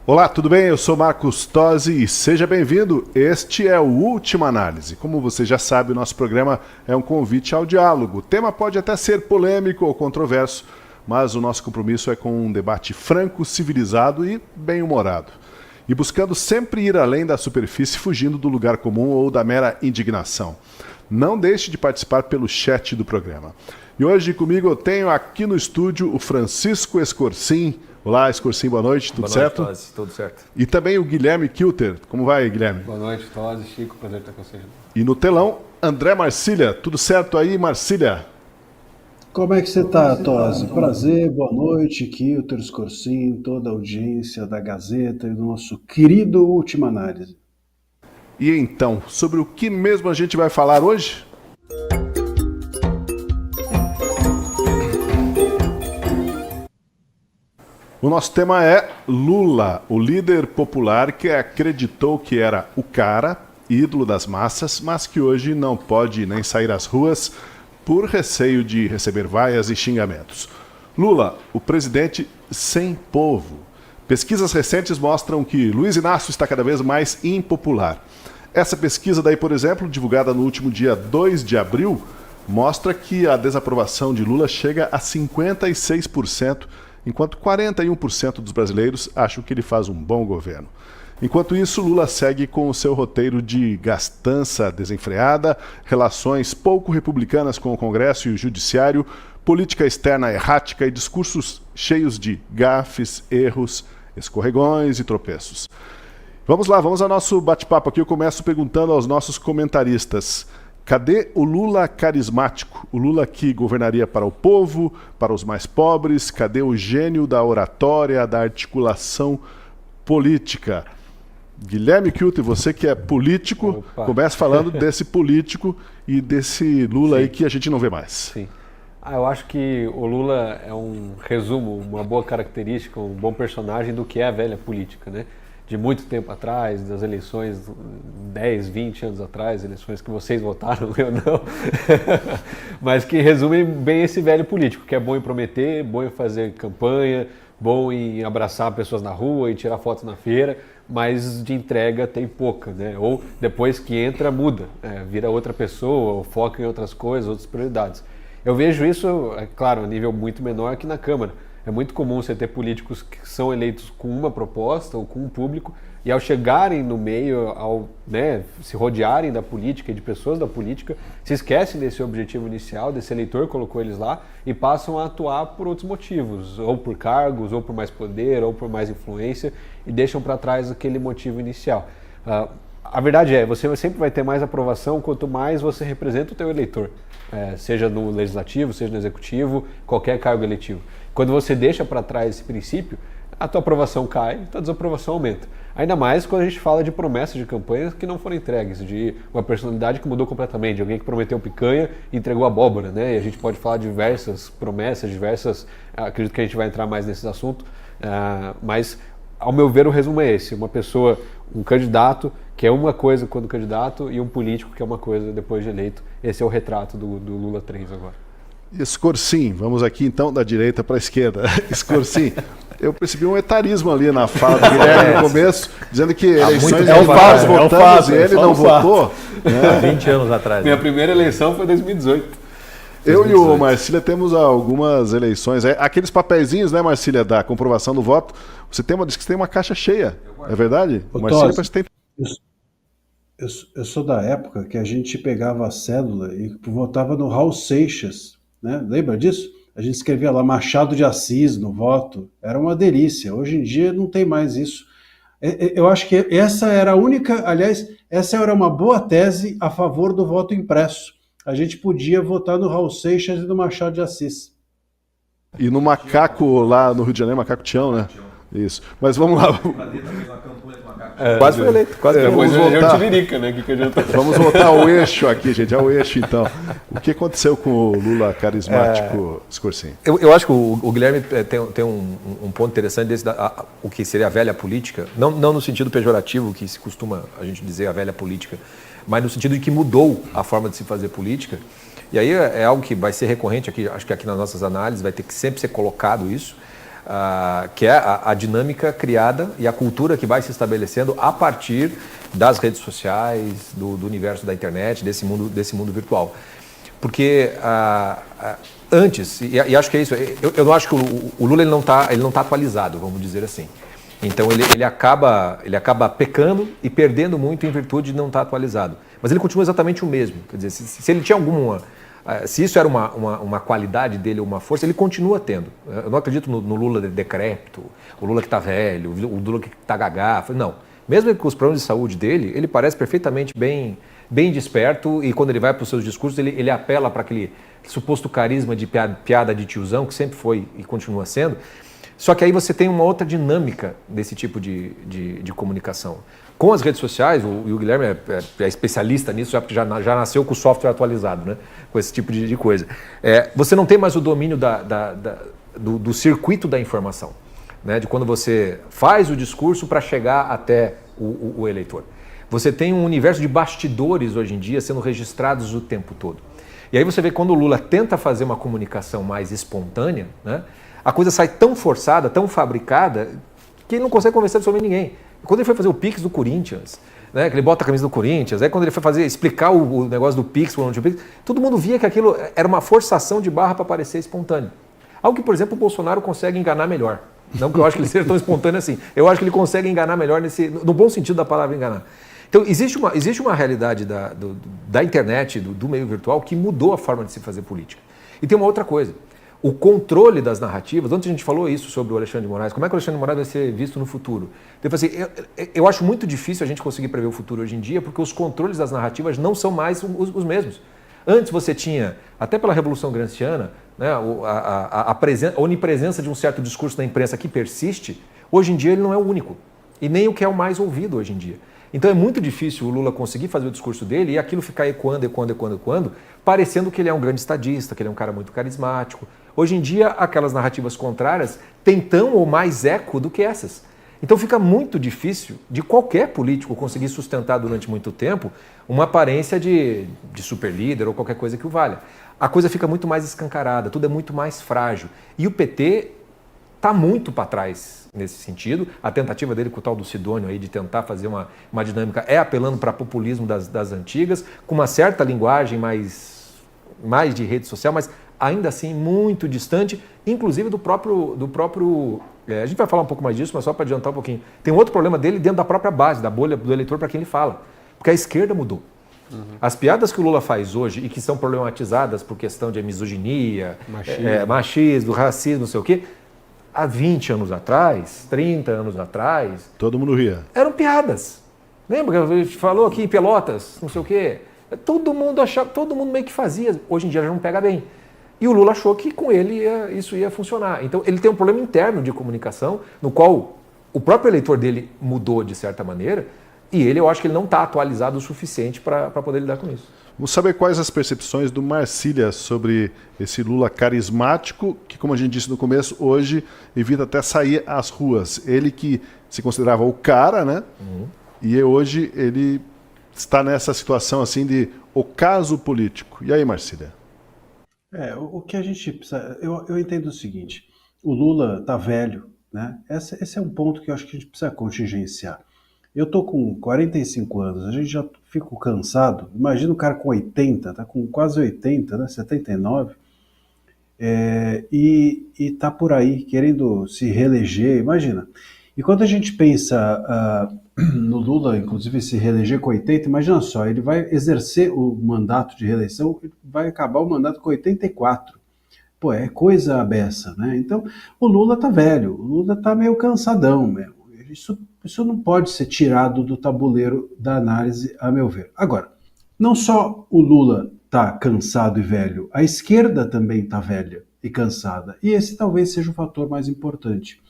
Olá, tudo bem? Eu sou Marcos Tosi e seja bem-vindo. Este é o Última Análise. Como você já sabe, o nosso programa é um convite ao diálogo. O tema pode até ser polêmico ou controverso, mas o nosso compromisso é com um debate franco, civilizado e bem-humorado. E buscando sempre ir além da superfície, fugindo do lugar comum ou da mera indignação. Não deixe de participar pelo chat do programa. E hoje comigo eu tenho aqui no estúdio o Francisco Escorcim. Olá, Escorcim, boa noite, tudo certo? Boa noite, Tosi, tudo certo. E também o Guilherme Kilter. Como vai, Guilherme? Boa noite, Tosi, Chico, prazer estar com vocês. E no telão, André Marcília. Tudo certo aí, Marcília? Como é que você está, Tosi? Prazer, boa noite, Kilter, Escorcim, toda a audiência da Gazeta e do nosso querido Última Análise. E então, sobre o que mesmo a gente vai falar hoje? O nosso tema é Lula, o líder popular que acreditou que era o cara, ídolo das massas, mas que hoje não pode nem sair às ruas por receio de receber vaias e xingamentos. Lula, o presidente sem povo. Pesquisas recentes mostram que Luiz Inácio está cada vez mais impopular. Essa pesquisa daí, por exemplo, divulgada no último dia 2 de abril, mostra que a desaprovação de Lula chega a 56%, enquanto 41% dos brasileiros acham que ele faz um bom governo. Enquanto isso, Lula segue com o seu roteiro de gastança desenfreada, relações pouco republicanas com o Congresso e o Judiciário, política externa errática e discursos cheios de gafes, erros, escorregões e tropeços. Vamos lá, vamos ao nosso bate-papo aqui. Eu começo perguntando aos nossos comentaristas. Cadê o Lula carismático? O Lula que governaria para o povo, para os mais pobres? Cadê o gênio da oratória, da articulação política? Guilherme Kilter, você que é político, começa falando desse político e desse Lula aí que a gente não vê mais. Sim. Eu acho que o Lula é um resumo, uma boa característica, um bom personagem do que é a velha política, né? De muito tempo atrás, das eleições 10, 20 anos atrás, eleições que vocês votaram, eu não, mas que resumem bem esse velho político, que é bom em prometer, bom em fazer campanha, bom em abraçar pessoas na rua e tirar fotos na feira, mas de entrega tem pouca, né? Ou depois que entra, muda, vira outra pessoa, ou foca em outras coisas, outras prioridades. Eu vejo isso, é claro, a nível muito menor que na Câmara. É muito comum você ter políticos que são eleitos com uma proposta ou com um público e ao chegarem no meio, ao se rodearem da política e de pessoas da política, se esquecem desse objetivo inicial, desse eleitor que colocou eles lá e passam a atuar por outros motivos, ou por cargos, ou por mais poder, ou por mais influência e deixam para trás aquele motivo inicial. A verdade é, você sempre vai ter mais aprovação quanto mais você representa o teu eleitor, seja no legislativo, seja no executivo, qualquer cargo eletivo. Quando você deixa para trás esse princípio, a tua aprovação cai, a tua desaprovação aumenta. Ainda mais quando a gente fala de promessas de campanha que não foram entregues, de uma personalidade que mudou completamente, de alguém que prometeu picanha e entregou abóbora, né? E a gente pode falar de diversas promessas, acredito que a gente vai entrar mais nesse assunto, mas ao meu ver o resumo é esse, uma pessoa, um candidato que é uma coisa quando candidato e um político que é uma coisa depois de eleito. Esse é o retrato do Lula 3 agora. Escorcim, vamos aqui então da direita para a esquerda. Escorcim, eu percebi um etarismo ali na fala do Guilherme no começo, dizendo que eleições nós votamos e ele não votou. Né? 20 anos atrás. Minha primeira eleição foi em 2018. Eu e o Marcília temos algumas eleições. Aqueles papeizinhos, né, Marcília, da comprovação do voto, você diz que você tem uma caixa cheia, é verdade? Ô, Marcília parece que tem... Eu sou da época que a gente pegava a cédula e votava no Raul Seixas, né? Lembra disso? A gente escrevia lá Machado de Assis no voto, era uma delícia. Hoje em dia não tem mais isso. Eu acho que essa era a única, aliás, essa era uma boa tese a favor do voto impresso. A gente podia votar no Raul Seixas e no Machado de Assis. E no Macaco lá no Rio de Janeiro, Macaco Tião, né? Isso. Mas vamos lá. Quase foi eleito. Quase foi vamos eleito. voltar. Tiririca, né? Vamos voltar ao eixo aqui, gente. Ao eixo, então. O que aconteceu com o Lula carismático, Escorcim? Eu acho que o Guilherme tem um ponto interessante desse, o que seria a velha política, não no sentido pejorativo que se costuma a gente dizer a velha política, mas no sentido de que mudou a forma de se fazer política. E aí é algo que vai ser recorrente aqui, acho que aqui nas nossas análises vai ter que sempre ser colocado isso. que é a dinâmica criada e a cultura que vai se estabelecendo a partir das redes sociais, do universo da internet, desse mundo virtual. Porque antes, e acho que é isso, eu não acho que o Lula ele não tá atualizado, vamos dizer assim. Então ele acaba pecando e perdendo muito em virtude de não estar atualizado. Mas ele continua exatamente o mesmo. Quer dizer, se ele tinha se isso era uma qualidade dele, uma força, ele continua tendo. Eu não acredito no Lula decrépito, o Lula que está velho, o Lula que está gagá. Não. Mesmo com os problemas de saúde dele, ele parece perfeitamente bem desperto, e quando ele vai para os seus discursos, ele apela para aquele suposto carisma de piada de tiozão, que sempre foi e continua sendo. Só que aí você tem uma outra dinâmica desse tipo de comunicação. Com as redes sociais, o Guilherme é especialista nisso, já porque já nasceu com o software atualizado, né? Com esse tipo de coisa. Você não tem mais o domínio do circuito da informação, né? De quando você faz o discurso para chegar até o eleitor. Você tem um universo de bastidores hoje em dia sendo registrados o tempo todo. E aí você vê quando o Lula tenta fazer uma comunicação mais espontânea, né? A coisa sai tão forçada, tão fabricada, que ele não consegue convencer absolutamente ninguém. Quando ele foi fazer o Pix do Corinthians, né, que ele bota a camisa do Corinthians, aí quando ele foi explicar o negócio do Pix, todo mundo via que aquilo era uma forçação de barra para parecer espontâneo. Algo que, por exemplo, o Bolsonaro consegue enganar melhor. Não que eu acho que ele seja tão espontâneo assim. Eu acho que ele consegue enganar melhor, no bom sentido da palavra enganar. Então, existe uma realidade da internet, do meio virtual, que mudou a forma de se fazer política. E tem uma outra coisa. O controle das narrativas, ontem a gente falou isso sobre o Alexandre de Moraes, como é que o Alexandre de Moraes vai ser visto no futuro? Eu acho muito difícil a gente conseguir prever o futuro hoje em dia, porque os controles das narrativas não são mais os mesmos. Antes você tinha, até pela Revolução Gramsciana, né, a onipresença de um certo discurso da imprensa que persiste. Hoje em dia ele não é o único, e nem o que é o mais ouvido hoje em dia. Então é muito difícil o Lula conseguir fazer o discurso dele e aquilo ficar ecoando, parecendo que ele é um grande estadista, que ele é um cara muito carismático. Hoje em dia, aquelas narrativas contrárias têm tão ou mais eco do que essas. Então fica muito difícil de qualquer político conseguir sustentar durante muito tempo uma aparência de super líder ou qualquer coisa que o valha. A coisa fica muito mais escancarada, tudo é muito mais frágil. E o PT está muito para trás nesse sentido. A tentativa dele com o tal do Sidônio aí de tentar fazer uma dinâmica é apelando para populismo das antigas, com uma certa linguagem mais de rede social, mas ainda assim muito distante, inclusive do próprio a gente vai falar um pouco mais disso, mas só para adiantar um pouquinho. Tem um outro problema dele dentro da própria base, da bolha do eleitor para quem ele fala. Porque a esquerda mudou. Uhum. As piadas que o Lula faz hoje e que são problematizadas por questão de misoginia, machismo, racismo, não sei o quê, há 20 anos atrás, 30 anos atrás... Todo mundo ria. Eram piadas. Lembra que a gente falou aqui em Pelotas, não sei o quê? Todo mundo achava, todo mundo meio que fazia. Hoje em dia já não pega bem. E o Lula achou que com ele isso ia funcionar. Então ele tem um problema interno de comunicação, no qual o próprio eleitor dele mudou de certa maneira, e eu acho que ele não está atualizado o suficiente para poder lidar com isso. Vamos saber quais as percepções do Marcília sobre esse Lula carismático, que, como a gente disse no começo, hoje evita até sair às ruas. Ele que se considerava o cara, né? Uhum. E hoje ele está nessa situação assim de ocaso político. E aí, Marcília? O que a gente precisa... Eu entendo o seguinte, o Lula está velho, né? Esse é um ponto que eu acho que a gente precisa contingenciar. Eu tô com 45 anos, a gente já fico cansado. Imagina o cara com 80, tá com quase 80, né? 79, e tá por aí querendo se reeleger, imagina. E quando a gente pensa no Lula, inclusive, se reeleger com 80, imagina só, ele vai exercer o mandato de reeleição, vai acabar o mandato com 84. Pô, é coisa beça, né? Então, o Lula tá velho, o Lula tá meio cansadão mesmo. Isso não pode ser tirado do tabuleiro da análise, a meu ver. Agora, não só o Lula está cansado e velho, a esquerda também está velha e cansada. E esse talvez seja o fator mais importante.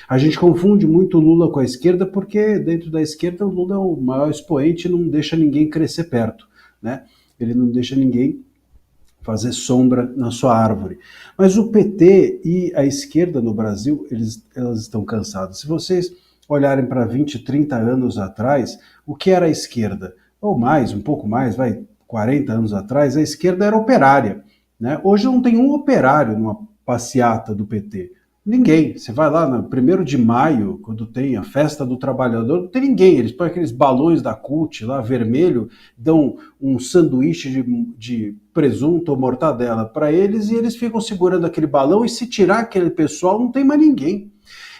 A gente confunde muito o Lula com a esquerda porque dentro da esquerda o Lula é o maior expoente e não deixa ninguém crescer perto, né? Ele não deixa ninguém fazer sombra na sua árvore. Mas o PT e a esquerda no Brasil, elas estão cansadas. Se vocês olharem para 20, 30 anos atrás, o que era a esquerda? Ou mais, um pouco mais, 40 anos atrás, a esquerda era operária, né? Hoje não tem um operário numa passeata do PT. Ninguém. Você vai lá no 1º de maio, quando tem a festa do trabalhador, não tem ninguém. Eles põem aqueles balões da CUT lá, vermelho, dão um sanduíche de presunto ou mortadela para eles e eles ficam segurando aquele balão e se tirar aquele pessoal, não tem mais ninguém.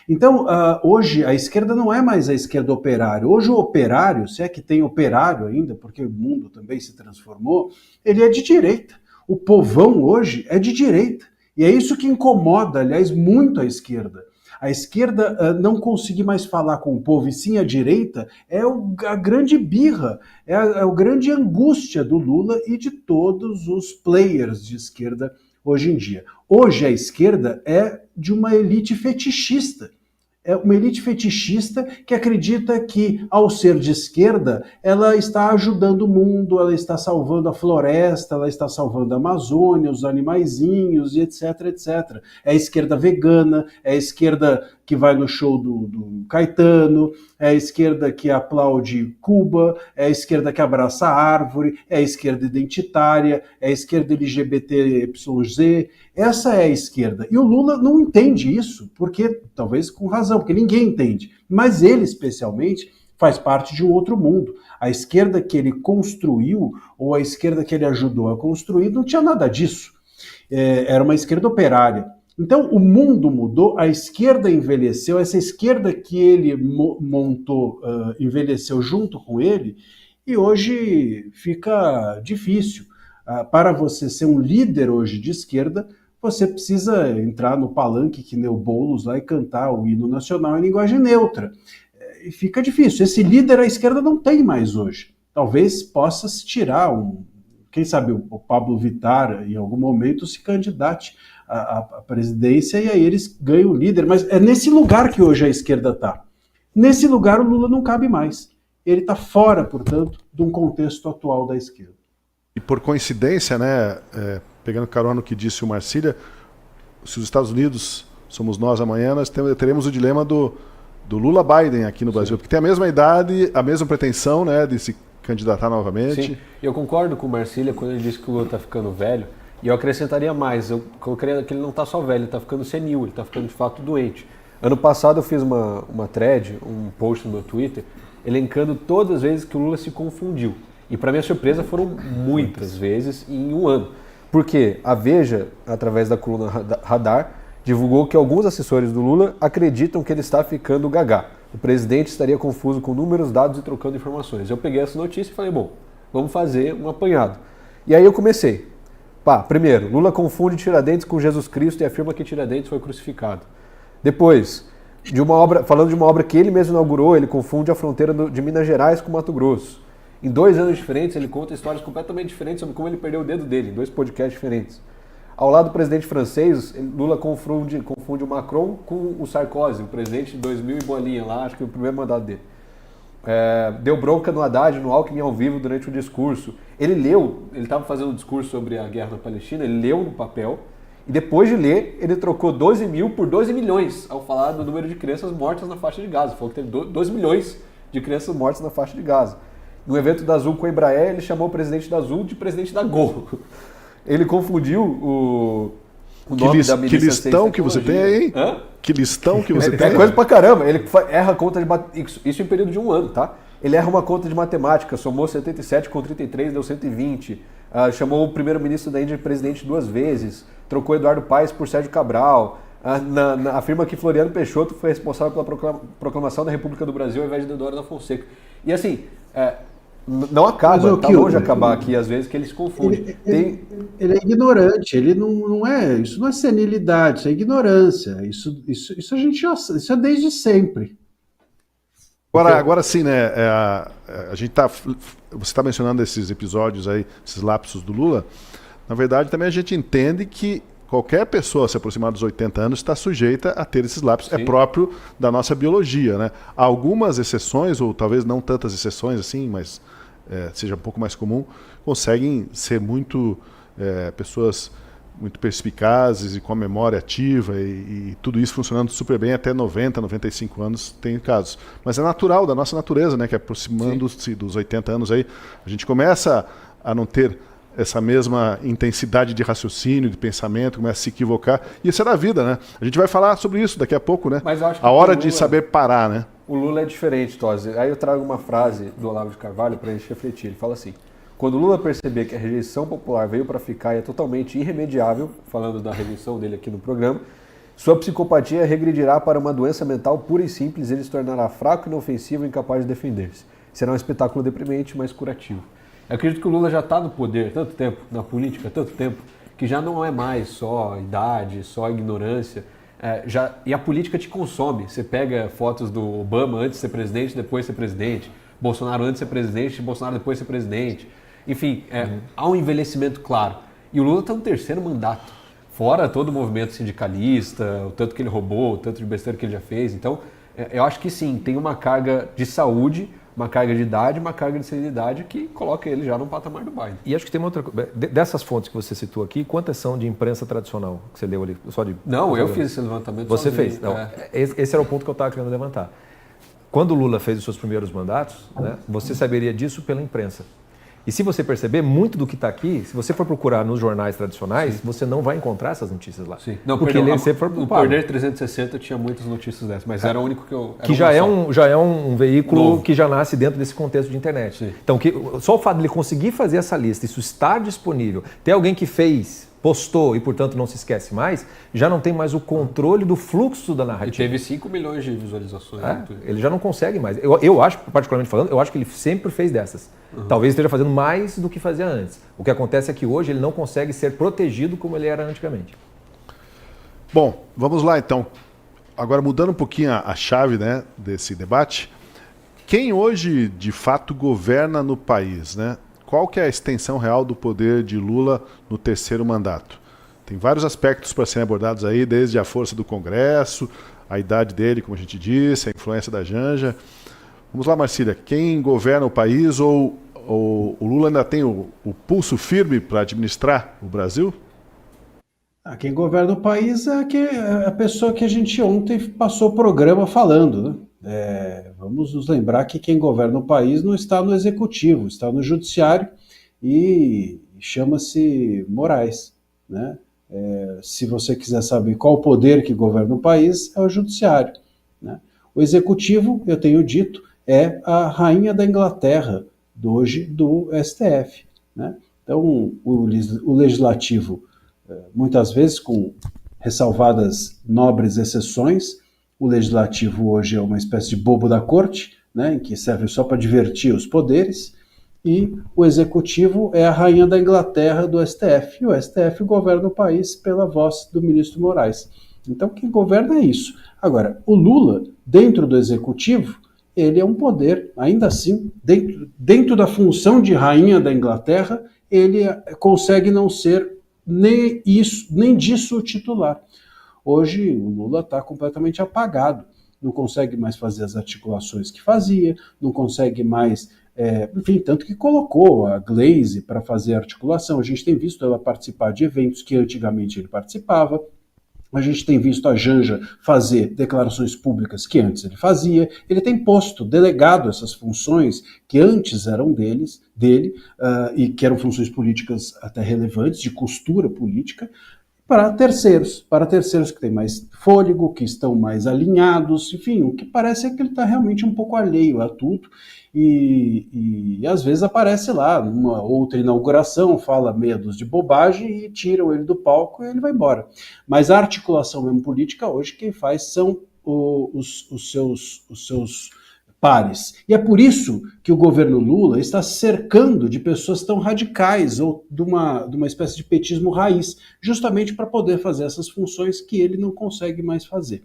Então, hoje a esquerda não é mais a esquerda operária. Hoje o operário, se é que tem operário ainda, porque o mundo também se transformou, ele é de direita. O povão hoje é de direita. E é isso que incomoda, aliás, muito a esquerda. A esquerda não conseguir mais falar com o povo e sim a direita é a grande birra, é a grande angústia do Lula e de todos os players de esquerda hoje em dia. Hoje a esquerda é de uma elite fetichista. É uma elite fetichista que acredita que, ao ser de esquerda, ela está ajudando o mundo, ela está salvando a floresta, ela está salvando a Amazônia, os animaizinhos e etc, etc. É a esquerda vegana, é a esquerda que vai no show do Caetano, é a esquerda que aplaude Cuba, é a esquerda que abraça a árvore, é a esquerda identitária, é a esquerda LGBTYZ. Essa é a esquerda. E o Lula não entende isso, porque, talvez com razão, porque ninguém entende. Mas ele, especialmente, faz parte de um outro mundo. A esquerda que ele construiu, ou a esquerda que ele ajudou a construir, não tinha nada disso. Era uma esquerda operária. Então, o mundo mudou, a esquerda envelheceu, essa esquerda que ele montou, envelheceu junto com ele, e hoje fica difícil. Para você ser um líder hoje de esquerda, você precisa entrar no palanque que nem o Boulos lá e cantar o hino nacional em linguagem neutra. E fica difícil. Esse líder a esquerda não tem mais hoje. Talvez possa se tirar quem sabe o Pablo Vittar em algum momento se candidate à presidência e aí eles ganham o líder. Mas é nesse lugar que hoje a esquerda está. Nesse lugar o Lula não cabe mais. Ele está fora, portanto, de um contexto atual da esquerda. E por coincidência, né, pegando carona no que disse o Marcília, se os Estados Unidos somos nós amanhã, nós teremos o dilema do Lula-Biden aqui no Brasil, porque tem a mesma idade, a mesma pretensão, né, de se candidatar novamente. Sim, eu concordo com o Marcília quando ele disse que o Lula está ficando velho, e eu acrescentaria mais, eu colocaria que ele não está só velho, ele está ficando senil, ele está ficando de fato doente. Ano passado eu fiz uma thread, um post no meu Twitter, elencando todas as vezes que o Lula se confundiu. E para minha surpresa foram muitas vezes em um ano. Porque a Veja, através da coluna Radar, divulgou que alguns assessores do Lula acreditam que ele está ficando gagá. O presidente estaria confuso com números, dados e trocando informações. Eu peguei essa notícia e falei, bom, vamos fazer um apanhado. E aí eu comecei. Primeiro, Lula confunde Tiradentes com Jesus Cristo e afirma que Tiradentes foi crucificado. Depois, falando de uma obra que ele mesmo inaugurou, ele confunde a fronteira de Minas Gerais com Mato Grosso. Em 2 anos diferentes, ele conta histórias completamente diferentes sobre como ele perdeu o dedo dele, em 2 podcasts diferentes. Ao lado do presidente francês, Lula confunde o Macron com o Sarkozy, o presidente de 2000 e bolinha lá, acho que o primeiro mandato dele. Deu bronca no Haddad, no Alckmin ao vivo durante o discurso. Ele estava fazendo um discurso sobre a guerra da Palestina, ele leu no papel, e depois de ler, ele trocou 12 mil por 12 milhões, ao falar do número de crianças mortas na faixa de Gaza. Falou que teve 12 milhões de crianças mortas na faixa de Gaza. No evento da Azul com a Embraer, ele chamou o presidente da Azul de presidente da Gol. Ele confundiu o nome da milícia. Que listão que você tem aí? Hã? Que listão que você tem? É coisa pra caramba. Ele erra a conta de isso em período de 1 ano, tá? Ele erra uma conta de matemática, somou 77 com 33, deu 120. Chamou o primeiro-ministro da Índia de presidente 2 vezes. Trocou Eduardo Paes por Sérgio Cabral. Afirma que Floriano Peixoto foi responsável pela proclamação da República do Brasil ao invés de Eduardo da Fonseca. E assim... não acaba, tá longe de acabar aqui, às vezes, que ele se confunde. Ele é ignorante, ele não é. Isso não é senilidade, isso é ignorância. Isso a gente já. Isso é desde sempre. Agora sim, né? A gente você está mencionando esses episódios aí, esses lapsos do Lula. Na verdade, também a gente entende que qualquer pessoa se aproximar dos 80 anos está sujeita a ter esses lapsos. Sim. É próprio da nossa biologia, né? Há algumas exceções, ou talvez não tantas exceções assim, mas seja um pouco mais comum, conseguem ser pessoas muito perspicazes e com a memória ativa e tudo isso funcionando super bem até 90, 95 anos, tem casos. Mas é natural, da nossa natureza, né? Que aproximando-se dos 80 anos aí, a gente começa a não ter essa mesma intensidade de raciocínio, de pensamento, começa a se equivocar. E isso é da vida, né? A gente vai falar sobre isso daqui a pouco, né? Mas eu acho que a hora o de Lula- saber parar, né? O Lula é diferente, Tosi. Aí eu trago uma frase do Olavo de Carvalho para a gente refletir. Ele fala assim: quando o Lula perceber que a rejeição popular veio para ficar e é totalmente irremediável, falando da rejeição dele aqui no programa, sua psicopatia regredirá para uma doença mental pura e simples e ele se tornará fraco, inofensivo e incapaz de defender-se. Será um espetáculo deprimente, mas curativo. Eu acredito que o Lula já está no poder tanto tempo, na política tanto tempo, que já não é mais só idade, só ignorância. E a política te consome. Você pega fotos do Obama antes de ser presidente, depois de ser presidente. Bolsonaro antes de ser presidente, Bolsonaro depois de ser presidente. Enfim, há um envelhecimento claro. E o Lula está no terceiro mandato. Fora todo o movimento sindicalista, o tanto que ele roubou, o tanto de besteira que ele já fez. Então, eu acho que sim, tem uma carga de saúde, uma carga de idade, uma carga de serenidade que coloca ele já no patamar do Biden. E acho que tem uma outra coisa. Dessas fontes que você citou aqui, quantas são de imprensa tradicional que você leu ali? Só de... Não, eu fiz esse levantamento Você sozinho. fez? Não, esse era o ponto que eu estava querendo levantar. Quando o Lula fez os seus primeiros mandatos, né, você saberia disso pela imprensa. E se você perceber, muito do que está aqui, se você for procurar nos jornais tradicionais, você não vai encontrar essas notícias lá. Sim. Não, porque ele sempre foi no preocupado. Poder 360 tinha muitas notícias dessas, mas era o único que eu... Que já é um veículo Novo. que já nasce dentro desse contexto de internet. Sim. Então, só o fato de ele conseguir fazer essa lista, isso estar disponível, ter alguém que fez, postou e, portanto, não se esquece mais, já não tem mais o controle do fluxo da E narrativa. teve 5 milhões de visualizações. no Twitter. Ele já não consegue mais. Eu acho, particularmente falando, eu acho que ele sempre fez dessas. Talvez esteja fazendo mais do que fazia antes. O que acontece é que hoje ele não consegue ser protegido como ele era antigamente. Bom, vamos lá então. Agora mudando um pouquinho a chave, né, desse debate. Quem hoje de fato governa no país, né? Qual que é a extensão real do poder de Lula no terceiro mandato? Tem vários aspectos para serem abordados aí, desde a força do Congresso, a idade dele, como a gente disse, a influência da Janja. Vamos lá, Marcília. Quem governa o país ou o Lula ainda tem o pulso firme para administrar o Brasil? Quem governa o país é a pessoa que a gente ontem passou o programa falando, né? Vamos nos lembrar que quem governa o país não está no executivo, está no judiciário e chama-se Moraes, né? Se você quiser saber qual o poder que governa o país, é o judiciário, né? O executivo, eu tenho dito, é a rainha da Inglaterra, hoje do STF, né? Então, o legislativo, muitas vezes com ressalvadas nobres exceções, o legislativo hoje é uma espécie de bobo da corte, né, em que serve só para divertir os poderes, e o executivo é a rainha da Inglaterra do STF, e o STF governa o país pela voz do ministro Moraes. Então quem governa é isso. Agora, o Lula, dentro do executivo, ele é um poder, ainda assim, dentro da função de rainha da Inglaterra, ele consegue não ser nem disso o titular. Hoje o Lula está completamente apagado, não consegue mais fazer as articulações que fazia, não consegue mais, enfim, tanto que colocou a Glaze para fazer articulação. A gente tem visto ela participar de eventos que antigamente ele participava, a gente tem visto a Janja fazer declarações públicas que antes ele fazia, ele tem posto, delegado essas funções que antes eram dele, e que eram funções políticas até relevantes, de costura política, para terceiros que têm mais fôlego, que estão mais alinhados, enfim, o que parece é que ele está realmente um pouco alheio a tudo, e às vezes aparece lá, numa outra inauguração, fala meia dúzia de bobagem e tiram ele do palco e ele vai embora. Mas a articulação mesmo política hoje quem faz são os seus pares. E é por isso que o governo Lula está cercando de pessoas tão radicais ou de uma espécie de petismo raiz, justamente para poder fazer essas funções que ele não consegue mais fazer.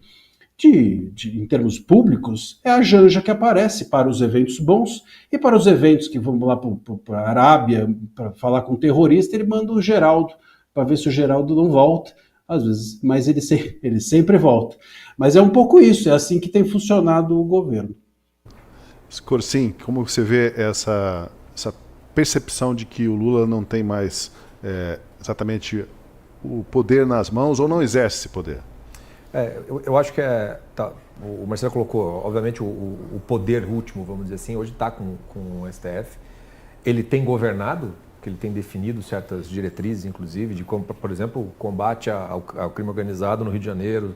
Em termos públicos, é a Janja que aparece para os eventos bons e para os eventos que vão lá para a Arábia para falar com o terrorista, ele manda o Geraldo para ver se o Geraldo não volta, às vezes, mas ele sempre volta. Mas é um pouco isso, é assim que tem funcionado o governo. Scorsin, como você vê essa percepção de que o Lula não tem mais exatamente o poder nas mãos ou não exerce esse poder? Eu acho que o Marcelo colocou, obviamente, o poder último, vamos dizer assim, hoje está com o STF. Ele tem governado, porque ele tem definido certas diretrizes, inclusive, de como, por exemplo, o combate ao crime organizado no Rio de Janeiro.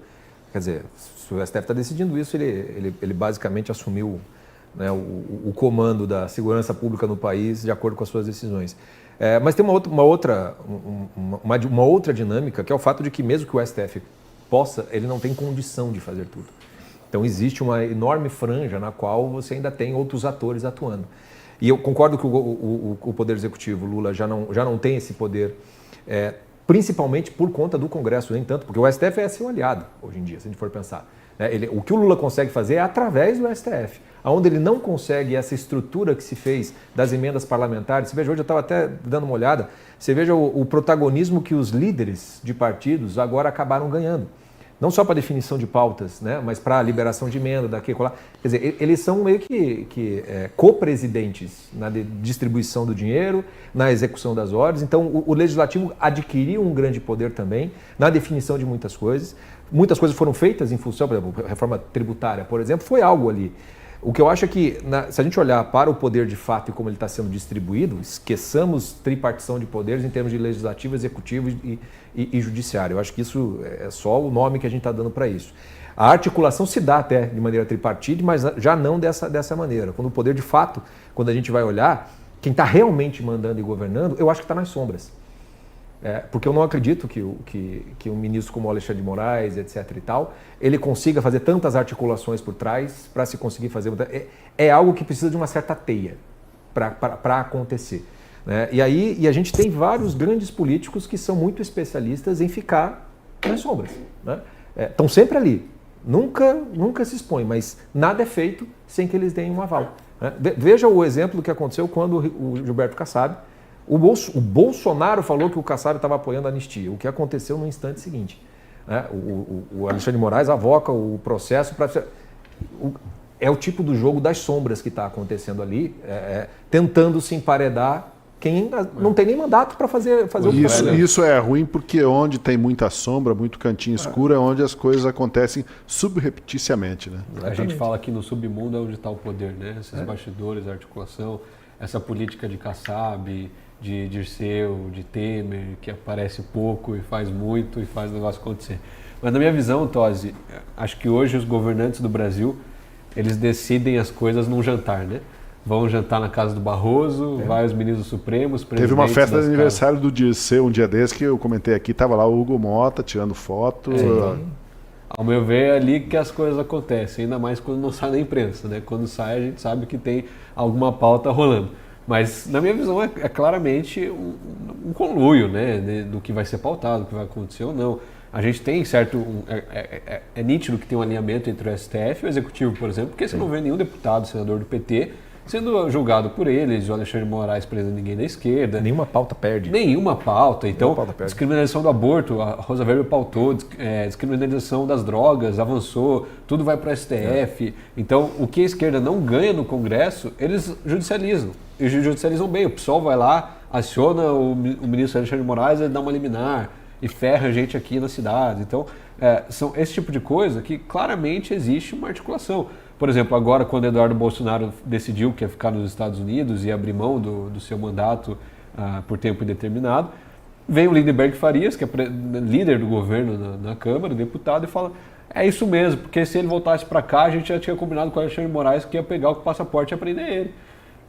Quer dizer, se o STF está decidindo isso, ele basicamente assumiu, né, o comando da segurança pública no país de acordo com as suas decisões. Mas tem uma outra dinâmica, que é o fato de que mesmo que o STF possa, ele não tem condição de fazer tudo. Então existe uma enorme franja na qual você ainda tem outros atores atuando. E eu concordo que o Poder Executivo, Lula, já não tem esse poder, principalmente por conta do Congresso, nem tanto, porque o STF é seu aliado hoje em dia, se a gente for pensar. O que o Lula consegue fazer é através do STF. Onde ele não consegue essa estrutura que se fez das emendas parlamentares, você veja, hoje eu estava até dando uma olhada, você veja o protagonismo que os líderes de partidos agora acabaram ganhando. Não só para definição de pautas, né, mas para a liberação de emenda, daqui e colar. Quer dizer, eles são meio que co-presidentes na distribuição do dinheiro, na execução das ordens. Então, o Legislativo adquiriu um grande poder também na definição de muitas coisas. Muitas coisas foram feitas em função, por exemplo, a reforma tributária, por exemplo, foi algo ali. O que eu acho é que, se a gente olhar para o poder de fato e como ele está sendo distribuído, esqueçamos tripartição de poderes em termos de legislativo, executivo e judiciário. Eu acho que isso é só o nome que a gente está dando para isso. A articulação se dá até de maneira tripartite, mas já não dessa maneira. Quando o poder de fato, quando a gente vai olhar, quem está realmente mandando e governando, eu acho que está nas sombras. Porque eu não acredito que um ministro como o Alexandre de Moraes, etc. e tal, ele consiga fazer tantas articulações por trás para se conseguir fazer. É algo que precisa de uma certa teia para acontecer. Né? E aí a gente tem vários grandes políticos que são muito especialistas em ficar nas sombras. Né? Estão sempre ali. Nunca se expõem, mas nada é feito sem que eles deem um aval. Né? Veja o exemplo que aconteceu quando o Gilberto Kassab. O Bolsonaro falou que o Kassab estava apoiando a anistia, o que aconteceu no instante seguinte. Né? O Alexandre de Moraes avoca o processo para... É o tipo do jogo das sombras que está acontecendo ali, tentando se emparedar quem não tem nem mandato para fazer o processo. Isso é ruim porque onde tem muita sombra, muito cantinho escuro, é onde as coisas acontecem subrepticiamente. Né? A gente fala que no submundo é onde está o poder, né? Esses bastidores, a articulação, essa política de Kassab, de Dirceu, de Temer, que aparece pouco e faz muito e faz o negócio acontecer. Mas na minha visão, Tosi, acho que hoje os governantes do Brasil, eles decidem as coisas num jantar, né? Vão jantar na casa do Barroso, vai os ministros supremos, Teve uma festa de aniversário do Dirceu um dia desse que eu comentei aqui, estava lá o Hugo Mota tirando foto. Ao meu ver, é ali que as coisas acontecem, ainda mais quando não sai na imprensa, né? Quando sai, a gente sabe que tem alguma pauta rolando. Mas, na minha visão, é claramente um conluio, né, do que vai ser pautado, do que vai acontecer ou não. A gente tem certo... É nítido que tem um alinhamento entre o STF e o Executivo, por exemplo, porque você não vê nenhum deputado, senador do PT, sendo julgado por eles, o Alexandre de Moraes prendendo ninguém da esquerda. Nenhuma pauta perde. Nenhuma pauta. Então, descriminalização do aborto, a Rosa Weber pautou, descriminalização das drogas, avançou, tudo vai para o STF. Então, o que a esquerda não ganha no Congresso, eles judicializam. E judicializam bem. O PSOL vai lá, aciona o ministro Alexandre de Moraes, ele dá uma liminar e ferra a gente aqui na cidade. Então, são esse tipo de coisa que claramente existe uma articulação. Por exemplo, agora quando Eduardo Bolsonaro decidiu que ia ficar nos Estados Unidos e abrir mão do seu mandato por tempo indeterminado, vem o Lindenberg Farias, que é líder do governo na Câmara, deputado, e fala, é isso mesmo, porque se ele voltasse para cá, a gente já tinha combinado com o Alexandre de Moraes que ia pegar o passaporte e prender ele.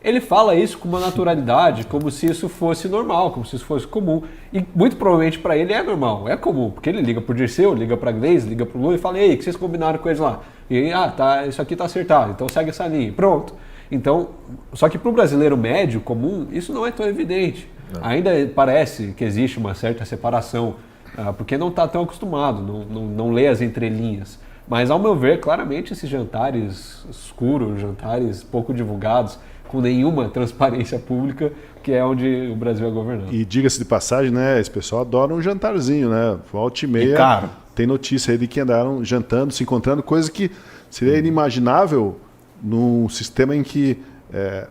Ele fala isso com uma naturalidade, como se isso fosse normal, como se isso fosse comum. E muito provavelmente para ele é normal, é comum, porque ele liga pro Dirceu, liga pra Gleisi, liga pro Lula e fala, ei, o que vocês combinaram com eles lá? E tá, isso aqui tá acertado, então segue essa linha, pronto. Então, só que pro brasileiro médio, comum, isso não é tão evidente. Não. Ainda parece que existe uma certa separação, porque não está tão acostumado, não lê as entrelinhas. Mas, ao meu ver, claramente esses jantares escuros, jantares pouco divulgados, com nenhuma transparência pública, que é onde o Brasil é governado. E diga-se de passagem, né, esse pessoal adora um jantarzinho, né? Volta e meia, tem notícia aí de que andaram jantando, se encontrando, coisa que seria inimaginável num sistema em que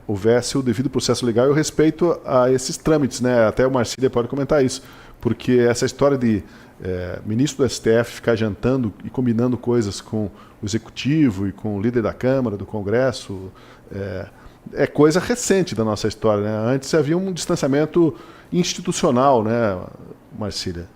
houvesse o devido processo legal e o respeito a esses trâmites, né? Até o Marcília pode comentar isso, porque essa história de ministro do STF ficar jantando e combinando coisas com o Executivo e com o líder da Câmara, do Congresso, é coisa recente da nossa história, né? Antes havia um distanciamento institucional, né, Marcília?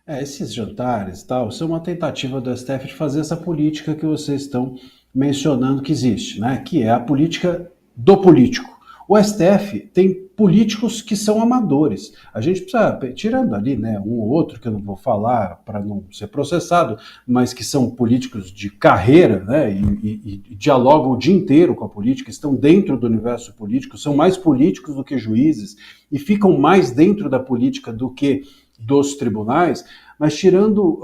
Esses jantares e tal são uma tentativa do STF de fazer essa política que vocês estão mencionando que existe, né? Que é a política do político. O STF tem políticos que são amadores. A gente precisa, tirando ali, né, um ou outro, que eu não vou falar para não ser processado, mas que são políticos de carreira, né, e dialogam o dia inteiro com a política, estão dentro do universo político, são mais políticos do que juízes e ficam mais dentro da política do que dos tribunais, mas tirando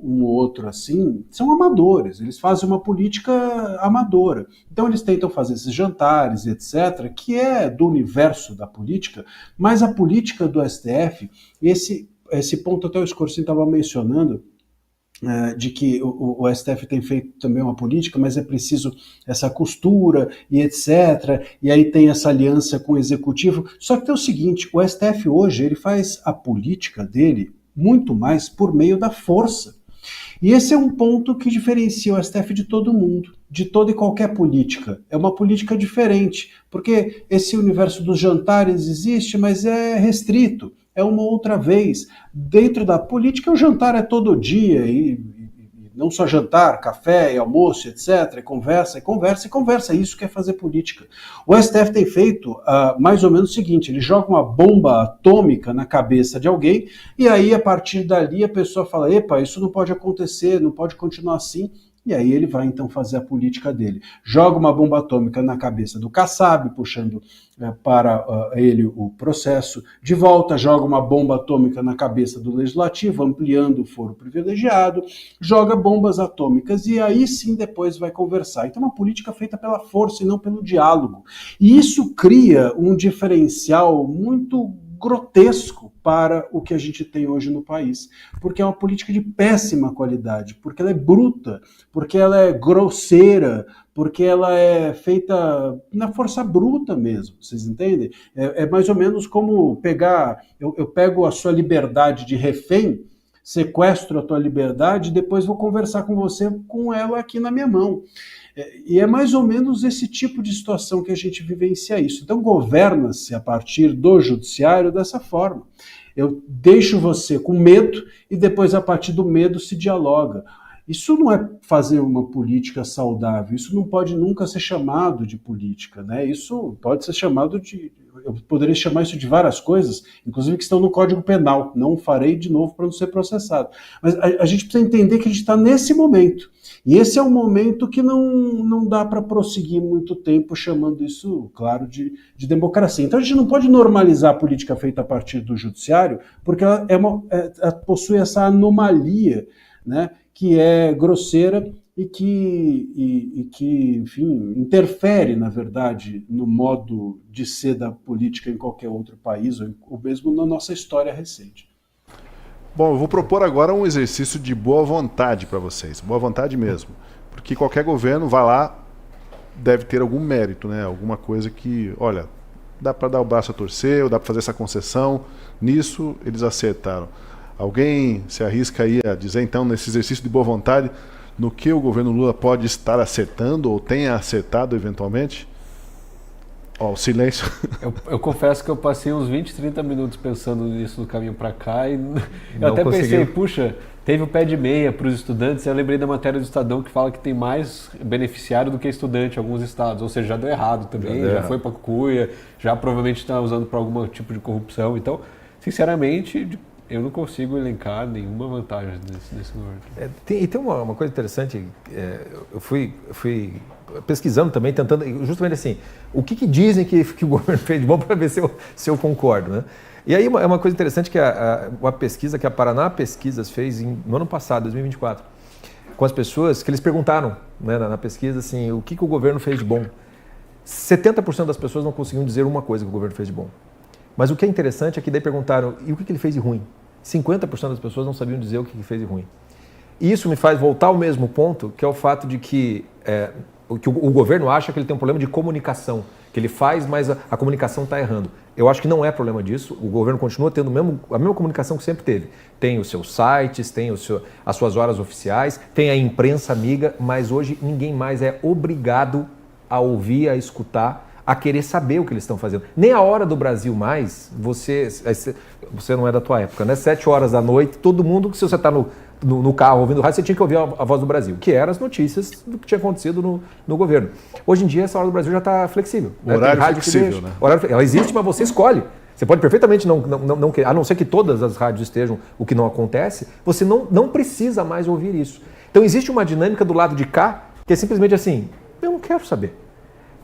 um ou outro assim, são amadores, eles fazem uma política amadora. Então eles tentam fazer esses jantares, etc., que é do universo da política, mas a política do STF, esse ponto até o Scorsin estava mencionando, de que o STF tem feito também uma política, mas é preciso essa costura e etc. E aí tem essa aliança com o executivo. Só que tem o seguinte, o STF hoje ele faz a política dele muito mais por meio da força. E esse é um ponto que diferencia o STF de todo mundo, de toda e qualquer política. É uma política diferente, porque esse universo dos jantares existe, mas é restrito. É uma outra vez. Dentro da política, o jantar é todo dia, e não só jantar, café, e almoço, etc. E conversa, e conversa, e conversa. Isso que é fazer política. O STF tem feito mais ou menos o seguinte, ele joga uma bomba atômica na cabeça de alguém, e aí, a partir dali, a pessoa fala, epa, isso não pode acontecer, não pode continuar assim. E aí ele vai então fazer a política dele. Joga uma bomba atômica na cabeça do Kassab, puxando para ele o processo. De volta, joga uma bomba atômica na cabeça do Legislativo, ampliando o foro privilegiado. Joga bombas atômicas e aí sim depois vai conversar. Então é uma política feita pela força e não pelo diálogo. E isso cria um diferencial muito grotesco para o que a gente tem hoje no país, porque é uma política de péssima qualidade, porque ela é bruta, porque ela é grosseira, porque ela é feita na força bruta mesmo, vocês entendem? É mais ou menos como pegar, eu pego a sua liberdade de refém, sequestro a tua liberdade e depois vou conversar com você com ela aqui na minha mão. E é mais ou menos esse tipo de situação que a gente vivencia isso. Então governa-se a partir do judiciário dessa forma. Eu deixo você com medo e depois a partir do medo se dialoga. Isso não é fazer uma política saudável, isso não pode nunca ser chamado de política, né? Isso pode ser chamado de... Eu poderia chamar isso de várias coisas, inclusive que estão no Código Penal. Não farei de novo para não ser processado. Mas a gente precisa entender que a gente está nesse momento. E esse é um momento que não dá para prosseguir muito tempo chamando isso, claro, de democracia. Então a gente não pode normalizar a política feita a partir do judiciário, porque ela possui essa anomalia, né, que é grosseira e que, enfim, interfere, na verdade, no modo de ser da política em qualquer outro país, ou mesmo na nossa história recente. Bom, eu vou propor agora um exercício de boa vontade para vocês, boa vontade mesmo, porque qualquer governo vai lá, deve ter algum mérito, né? Alguma coisa que, olha, dá para dar o braço a torcer, ou dá para fazer essa concessão, nisso eles acertaram. Alguém se arrisca aí a dizer, então, nesse exercício de boa vontade, no que o governo Lula pode estar acertando ou tenha acertado eventualmente? Ó, o silêncio. Eu confesso que eu passei uns 20, 30 minutos pensando nisso no caminho para cá e eu até conseguiu. pensei, puxa, teve o pé de meia para os estudantes, eu lembrei da matéria do Estadão que fala que tem mais beneficiário do que estudante em alguns estados, ou seja, já deu errado também, já foi para cucuia, já provavelmente está usando para algum tipo de corrupção, então, sinceramente, eu não consigo elencar nenhuma vantagem desse governo. Tem uma coisa interessante, eu fui pesquisando também, tentando, justamente assim, o que dizem que o governo fez de bom para ver se eu concordo, né? E aí uma coisa interessante que uma pesquisa que a Paraná Pesquisas fez no ano passado, 2024, com as pessoas, que eles perguntaram, né, na pesquisa assim, o que o governo fez de bom. 70% das pessoas não conseguiam dizer uma coisa que o governo fez de bom. Mas o que é interessante é que daí perguntaram, e o que ele fez de ruim? 50% das pessoas não sabiam dizer o que ele fez de ruim. E isso me faz voltar ao mesmo ponto, que é o fato de que o governo acha que ele tem um problema de comunicação, que ele faz, mas a comunicação está errando. Eu acho que não é problema disso, o governo continua tendo a mesma comunicação que sempre teve. Tem os seus sites, tem as suas horas oficiais, tem a imprensa amiga, mas hoje ninguém mais é obrigado a ouvir, a escutar, a querer saber o que eles estão fazendo. Nem a Hora do Brasil mais, você não é da tua época, né? 7 horas da noite, todo mundo, se você está no carro ouvindo rádio, você tinha que ouvir a Voz do Brasil, que eram as notícias do que tinha acontecido no governo. Hoje em dia, essa Hora do Brasil já está flexível. Né? Horário flexível, né? Ela existe, mas você escolhe. Você pode perfeitamente não querer, a não ser que todas as rádios estejam, o que não acontece, você não precisa mais ouvir isso. Então existe uma dinâmica do lado de cá, que é simplesmente assim, eu não quero saber.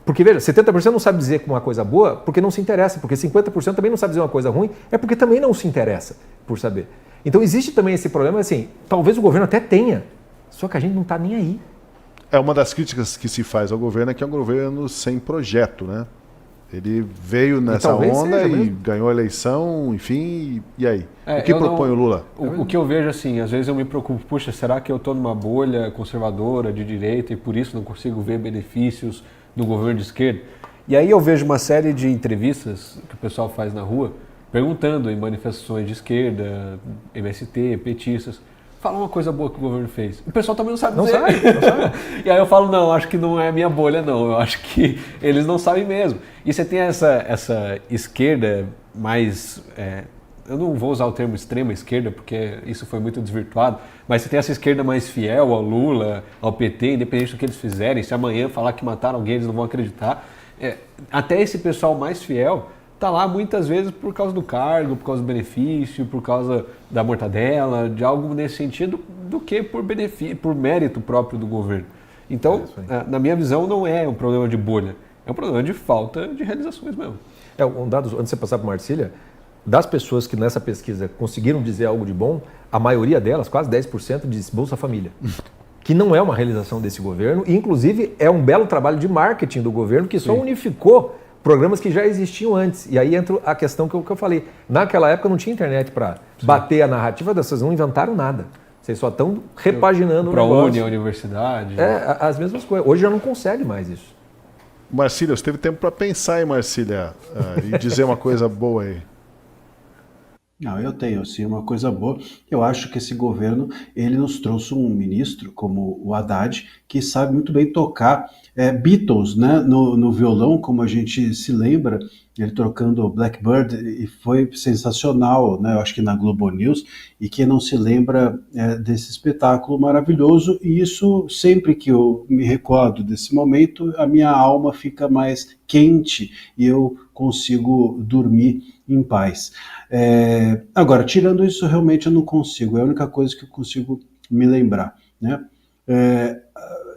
Porque, veja, 70% não sabe dizer uma coisa boa porque não se interessa, porque 50% também não sabe dizer uma coisa ruim, é porque também não se interessa por saber. Então existe também esse problema, assim, talvez o governo até tenha, só que a gente não está nem aí. É uma das críticas que se faz ao governo é que é um governo sem projeto, né? Ele veio nessa onda e ganhou a eleição, enfim, e aí? O que propõe o Lula? O que eu vejo assim, às vezes eu me preocupo, puxa, será que eu estou numa bolha conservadora de direita e por isso não consigo ver benefícios do governo de esquerda? E aí eu vejo uma série de entrevistas que o pessoal faz na rua, perguntando em manifestações de esquerda, MST, petistas, fala uma coisa boa que o governo fez. O pessoal também não sabe dizer. Não sabe. E aí eu falo, não, acho que não é minha bolha, não. Eu acho que eles não sabem mesmo. E você tem essa esquerda mais... eu não vou usar o termo extrema esquerda, porque isso foi muito desvirtuado, mas você tem essa esquerda mais fiel ao Lula, ao PT, independente do que eles fizerem. Se amanhã falar que mataram alguém, eles não vão acreditar. Até esse pessoal mais fiel está lá muitas vezes por causa do cargo, por causa do benefício, por causa da mortadela, de algo nesse sentido, do que por mérito próprio do governo. Então, na minha visão, não é um problema de bolha, é um problema de falta de realizações mesmo. Um dado, antes de você passar para Marcília, das pessoas que nessa pesquisa conseguiram dizer algo de bom, a maioria delas, quase 10%, diz Bolsa Família. Que não é uma realização desse governo, e inclusive é um belo trabalho de marketing do governo que só unificou programas que já existiam antes. E aí entra a questão que eu falei. Naquela época não tinha internet para bater a narrativa dessas, não inventaram nada. Vocês só estão repaginando o negócio. A universidade. As mesmas coisas. Hoje já não consegue mais isso. Marcília, você teve tempo para pensar, hein, Marcília, e dizer uma coisa boa aí. Não, eu tenho, sim, uma coisa boa. Eu acho que esse governo, ele nos trouxe um ministro, como o Haddad, que sabe muito bem tocar Beatles, né, no violão, como a gente se lembra, ele trocando Blackbird, e foi sensacional, né, eu acho que na Globo News, e quem não se lembra desse espetáculo maravilhoso, e isso, sempre que eu me recordo desse momento, a minha alma fica mais quente, e eu consigo dormir em paz. Agora, tirando isso, realmente eu não consigo, é a única coisa que eu consigo me lembrar, né?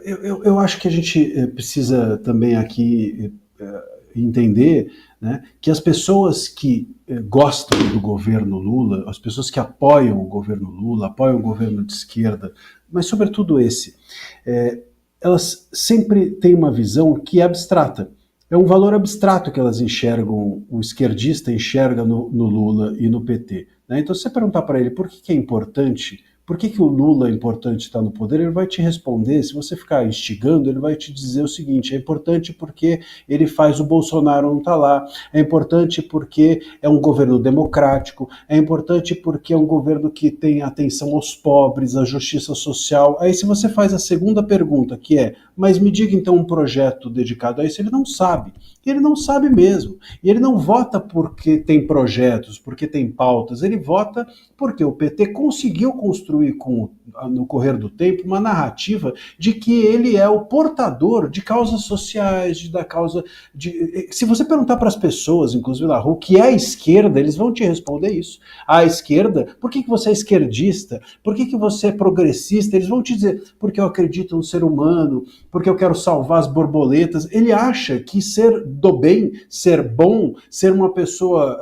Eu acho que a gente precisa também aqui entender, né, que as pessoas que gostam do governo Lula, as pessoas que apoiam o governo Lula, apoiam o governo de esquerda, mas sobretudo esse, elas sempre têm uma visão que é abstrata. É um valor abstrato que elas enxergam, o esquerdista enxerga no Lula e no PT. Né? Então, se você perguntar para ele por que é importante, por que o Lula é importante estar no poder, ele vai te responder, se você ficar instigando, ele vai te dizer o seguinte, é importante porque ele faz o Bolsonaro não estar lá, é importante porque é um governo democrático, é importante porque é um governo que tem atenção aos pobres, à justiça social. Aí se você faz a segunda pergunta, que é, mas me diga então um projeto dedicado a isso, ele não sabe mesmo, e ele não vota porque tem projetos, porque tem pautas, ele vota porque o PT conseguiu construir no correr do tempo uma narrativa de que ele é o portador de causas sociais, da causa de... Se você perguntar para as pessoas, inclusive na rua, o que é a esquerda, eles vão te responder isso. A esquerda, por que você é esquerdista? Por que você é progressista? Eles vão te dizer, porque eu acredito no ser humano, porque eu quero salvar as borboletas. Ele acha que ser do bem, ser bom, ser uma pessoa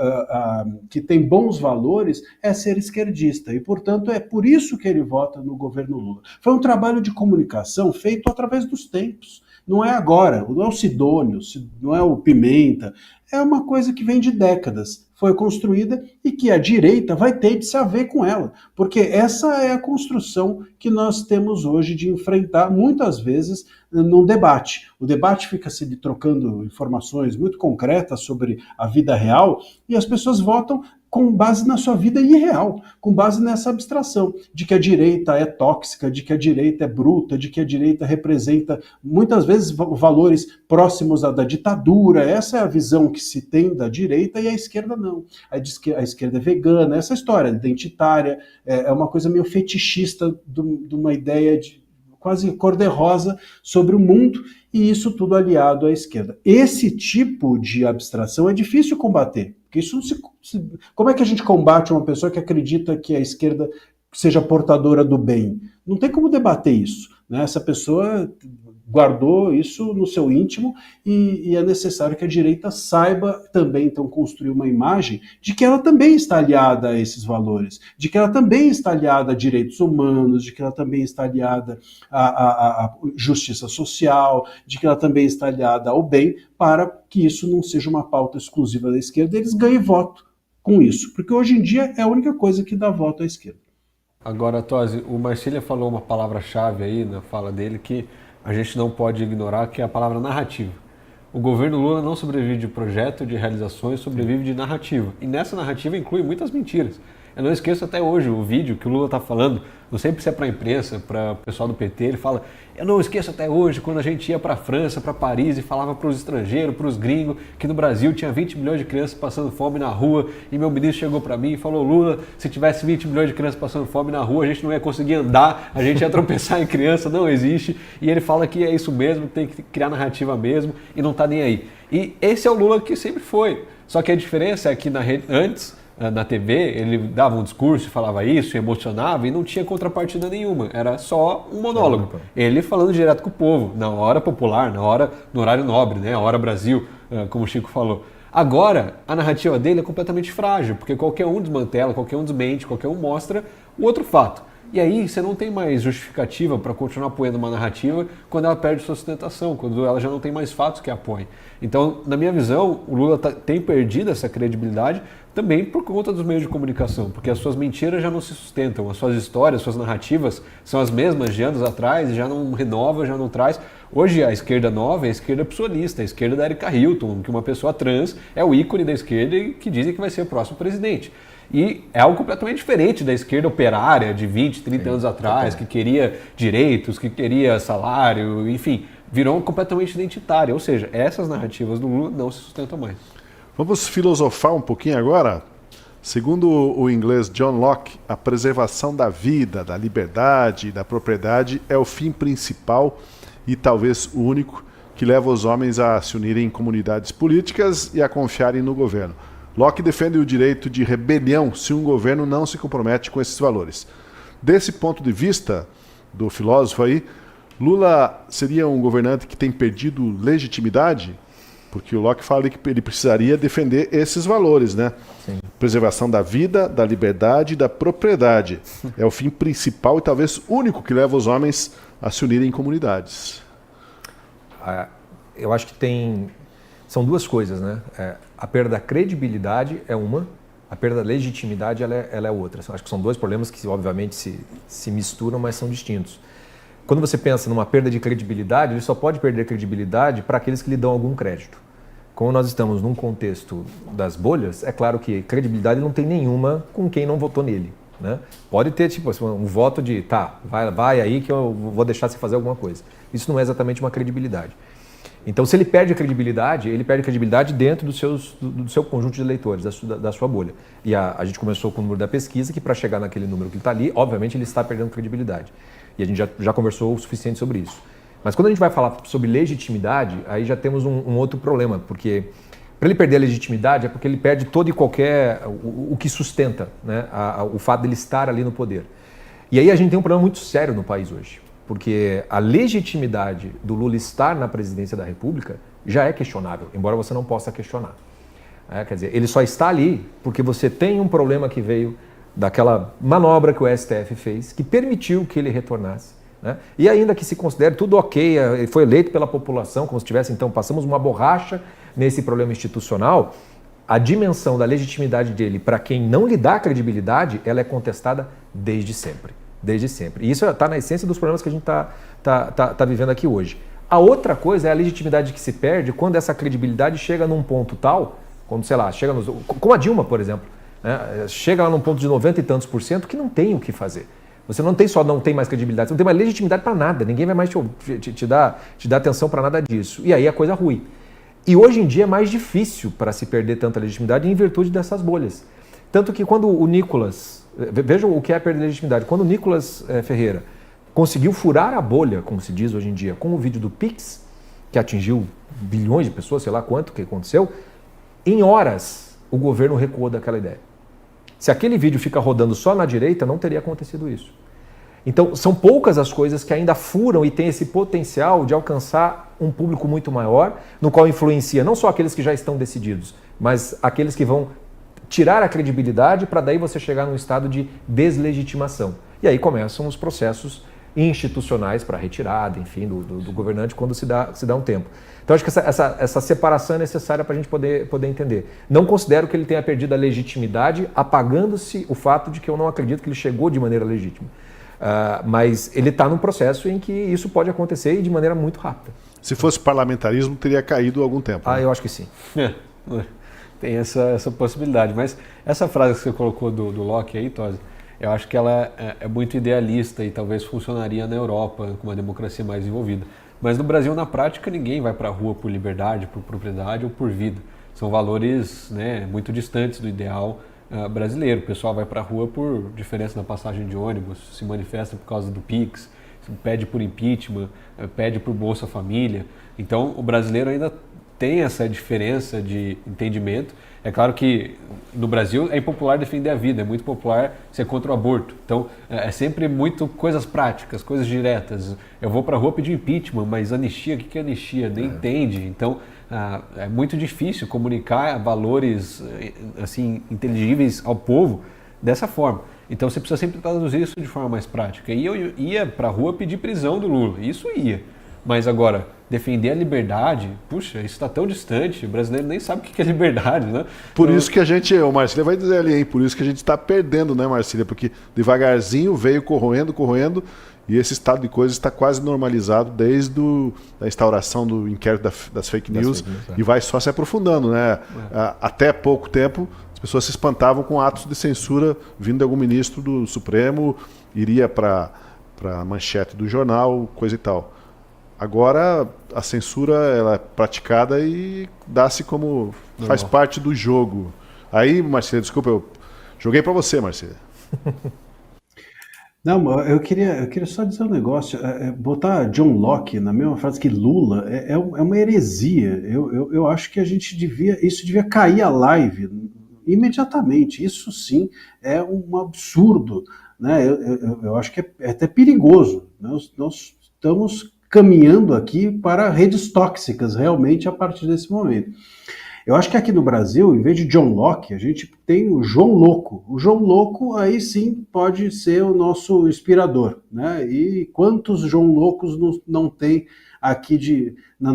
que tem bons valores é ser esquerdista. E, portanto, é por isso que ele vota no governo Lula. Foi um trabalho de comunicação feito através dos tempos. Não é agora, não é o Sidônio, não é o Pimenta, é uma coisa que vem de décadas. Foi construída e que a direita vai ter de se haver com ela, porque essa é a construção que nós temos hoje de enfrentar, muitas vezes, num debate. O debate fica se trocando informações muito concretas sobre a vida real e as pessoas votam com base na sua vida irreal, com base nessa abstração de que a direita é tóxica, de que a direita é bruta, de que a direita representa muitas vezes valores próximos à da ditadura. Essa é a visão que se tem da direita, e a esquerda não. A esquerda é vegana, essa história identitária, é uma coisa meio fetichista de uma ideia de quase cor-de-rosa sobre o mundo, e isso tudo aliado à esquerda. Esse tipo de abstração é difícil combater, porque isso não como é que a gente combate uma pessoa que acredita que a esquerda seja portadora do bem? Não tem como debater isso, né? Essa pessoa guardou isso no seu íntimo, e é necessário que a direita saiba também, então, construir uma imagem de que ela também está aliada a esses valores, de que ela também está aliada a direitos humanos, de que ela também está aliada à justiça social, de que ela também está aliada ao bem, para que isso não seja uma pauta exclusiva da esquerda, e eles ganhem voto com isso, porque hoje em dia é a única coisa que dá voto à esquerda. Agora, Tosi, o Marcília falou uma palavra-chave aí na fala dele que a gente não pode ignorar, que é a palavra narrativa. O governo Lula não sobrevive de projeto, de realizações, sobrevive de narrativa. E nessa narrativa inclui muitas mentiras. Eu não esqueço até hoje o vídeo que o Lula está falando, não sei se é para a imprensa, para o pessoal do PT, ele fala, eu não esqueço até hoje quando a gente ia para a França, para Paris e falava para os estrangeiros, para os gringos, que no Brasil tinha 20 milhões de crianças passando fome na rua, e meu ministro chegou para mim e falou, Lula, se tivesse 20 milhões de crianças passando fome na rua, a gente não ia conseguir andar, a gente ia tropeçar em criança, não existe, e ele fala que é isso mesmo, tem que criar narrativa mesmo, e não está nem aí. E esse é o Lula que sempre foi, só que a diferença é que antes, na TV, ele dava um discurso, falava isso, emocionava e não tinha contrapartida nenhuma. Era só um monólogo. Ele falando direto com o povo, na hora popular, no horário nobre, né? A hora Brasil, como o Chico falou. Agora, a narrativa dele é completamente frágil, porque qualquer um desmantela, qualquer um desmente, qualquer um mostra o outro fato. E aí você não tem mais justificativa para continuar apoiando uma narrativa quando ela perde sua sustentação, quando ela já não tem mais fatos que a apoiem. Então, na minha visão, o Lula tem perdido essa credibilidade também por conta dos meios de comunicação, porque as suas mentiras já não se sustentam, as suas histórias, as suas narrativas são as mesmas de anos atrás, já não renova, já não traz. Hoje a esquerda nova é a esquerda psolista, a esquerda da Erika Hilton, que uma pessoa trans é o ícone da esquerda e que dizem que vai ser o próximo presidente. E é algo completamente diferente da esquerda operária de 20, 30 anos atrás, que queria direitos, que queria salário, enfim, virou completamente identitária. Ou seja, essas narrativas do Lula não se sustentam mais. Vamos filosofar um pouquinho agora? Segundo o inglês John Locke, a preservação da vida, da liberdade e da propriedade é o fim principal e talvez o único que leva os homens a se unirem em comunidades políticas e a confiarem no governo. Locke defende o direito de rebelião se um governo não se compromete com esses valores. Desse ponto de vista do filósofo aí, Lula seria um governante que tem perdido legitimidade? Porque o Locke fala que ele precisaria defender esses valores, né? Sim. Preservação da vida, da liberdade e da propriedade. É o fim principal e talvez único que leva os homens a se unirem em comunidades. Eu acho que são duas coisas, né? A perda da credibilidade é uma, a perda da legitimidade ela é outra. Acho que são dois problemas que, obviamente, se misturam, mas são distintos. Quando você pensa numa perda de credibilidade, ele só pode perder credibilidade para aqueles que lhe dão algum crédito. Como nós estamos num contexto das bolhas, é claro que credibilidade não tem nenhuma com quem não votou nele, né? Pode ter tipo um voto de, vai aí que eu vou deixar você fazer alguma coisa. Isso não é exatamente uma credibilidade. Então, se ele perde credibilidade dentro do seu conjunto de eleitores, da sua bolha. E a gente começou com o número da pesquisa, que para chegar naquele número que está ali, obviamente ele está perdendo credibilidade. E a gente já conversou o suficiente sobre isso. Mas quando a gente vai falar sobre legitimidade, aí já temos um outro problema, porque para ele perder a legitimidade é porque ele perde todo e qualquer o que sustenta, né, o fato dele estar ali no poder. E aí a gente tem um problema muito sério no país hoje, porque a legitimidade do Lula estar na presidência da República já é questionável, embora você não possa questionar. Quer dizer, ele só está ali porque você tem um problema que veio daquela manobra que o STF fez, que permitiu que ele retornasse, né? E ainda que se considere tudo ok, ele foi eleito pela população, como se tivesse, então, passamos uma borracha nesse problema institucional, a dimensão da legitimidade dele, para quem não lhe dá credibilidade, ela é contestada desde sempre. Desde sempre. E isso está na essência dos problemas que a gente tá vivendo aqui hoje. A outra coisa é a legitimidade que se perde quando essa credibilidade chega num ponto tal, quando, sei lá, como a Dilma, por exemplo. né? Chega lá num ponto de 90 e tantos por cento que não tem o que fazer. Você não tem mais credibilidade, você não tem mais legitimidade para nada, ninguém vai mais te dar atenção para nada disso. E aí a coisa rui. E hoje em dia é mais difícil para se perder tanta legitimidade em virtude dessas bolhas. Tanto que quando o Nicolas, vejam o que é perder legitimidade, quando o Nicolas Ferreira conseguiu furar a bolha, como se diz hoje em dia, com o vídeo do Pix, que atingiu bilhões de pessoas, sei lá quanto que aconteceu, em horas o governo recuou daquela ideia. Se aquele vídeo fica rodando só na direita, não teria acontecido isso. Então, são poucas as coisas que ainda furam e têm esse potencial de alcançar um público muito maior, no qual influencia não só aqueles que já estão decididos, mas aqueles que vão tirar a credibilidade para daí você chegar num estado de deslegitimação. E aí começam os processos institucionais para retirada, enfim, do governante quando se dá um tempo. Então, acho que essa separação é necessária para a gente poder entender. Não considero que ele tenha perdido a legitimidade, apagando-se o fato de que eu não acredito que ele chegou de maneira legítima. Mas ele está num processo em que isso pode acontecer e de maneira muito rápida. Se fosse parlamentarismo, teria caído há algum tempo. Né? Eu acho que sim. Tem essa possibilidade. Mas essa frase que você colocou do Locke aí, Tosi, eu acho que ela é muito idealista e talvez funcionaria na Europa com uma democracia mais desenvolvida. Mas no Brasil, na prática, ninguém vai para a rua por liberdade, por propriedade ou por vida. São valores, né, muito distantes do ideal brasileiro. O pessoal vai para a rua por diferença na passagem de ônibus, se manifesta por causa do Pix, pede por impeachment, pede por Bolsa Família. Então, o brasileiro ainda tem essa diferença de entendimento. É claro que no Brasil é impopular defender a vida, é muito popular ser contra o aborto. Então, é sempre muito coisas práticas, coisas diretas. Eu vou para a rua pedir impeachment, mas anistia, o que é anistia? Nem entende. Então, é muito difícil comunicar valores assim inteligíveis ao povo dessa forma. Então, você precisa sempre traduzir isso de forma mais prática. E eu ia para a rua pedir prisão do Lula, isso ia. Mas agora, defender a liberdade, puxa, isso está tão distante, o brasileiro nem sabe o que é liberdade, né? Por isso que a gente, o Marcília vai dizer ali, hein? Por isso que a gente está perdendo, né, Marcília? Porque devagarzinho veio corroendo, e esse estado de coisas está quase normalizado desde a instauração do inquérito das fake news, e vai só se aprofundando, né? Até pouco tempo, as pessoas se espantavam com atos de censura vindo de algum ministro do Supremo, iria para a manchete do jornal, coisa e tal. Agora a censura ela é praticada e dá-se como faz parte do jogo. Aí, Marcília, desculpa, eu joguei para você, Marcília. Não, eu queria só dizer um negócio. Botar John Locke na mesma frase que Lula é uma heresia. Eu acho que isso devia cair a live imediatamente. Isso sim é um absurdo, né? Eu acho que é até perigoso. Nós estamos caminhando aqui para redes tóxicas, realmente, a partir desse momento. Eu acho que aqui no Brasil, em vez de John Locke, a gente tem o João Louco. O João Louco, aí sim, pode ser o nosso inspirador, né? E quantos João Loucos não tem aqui no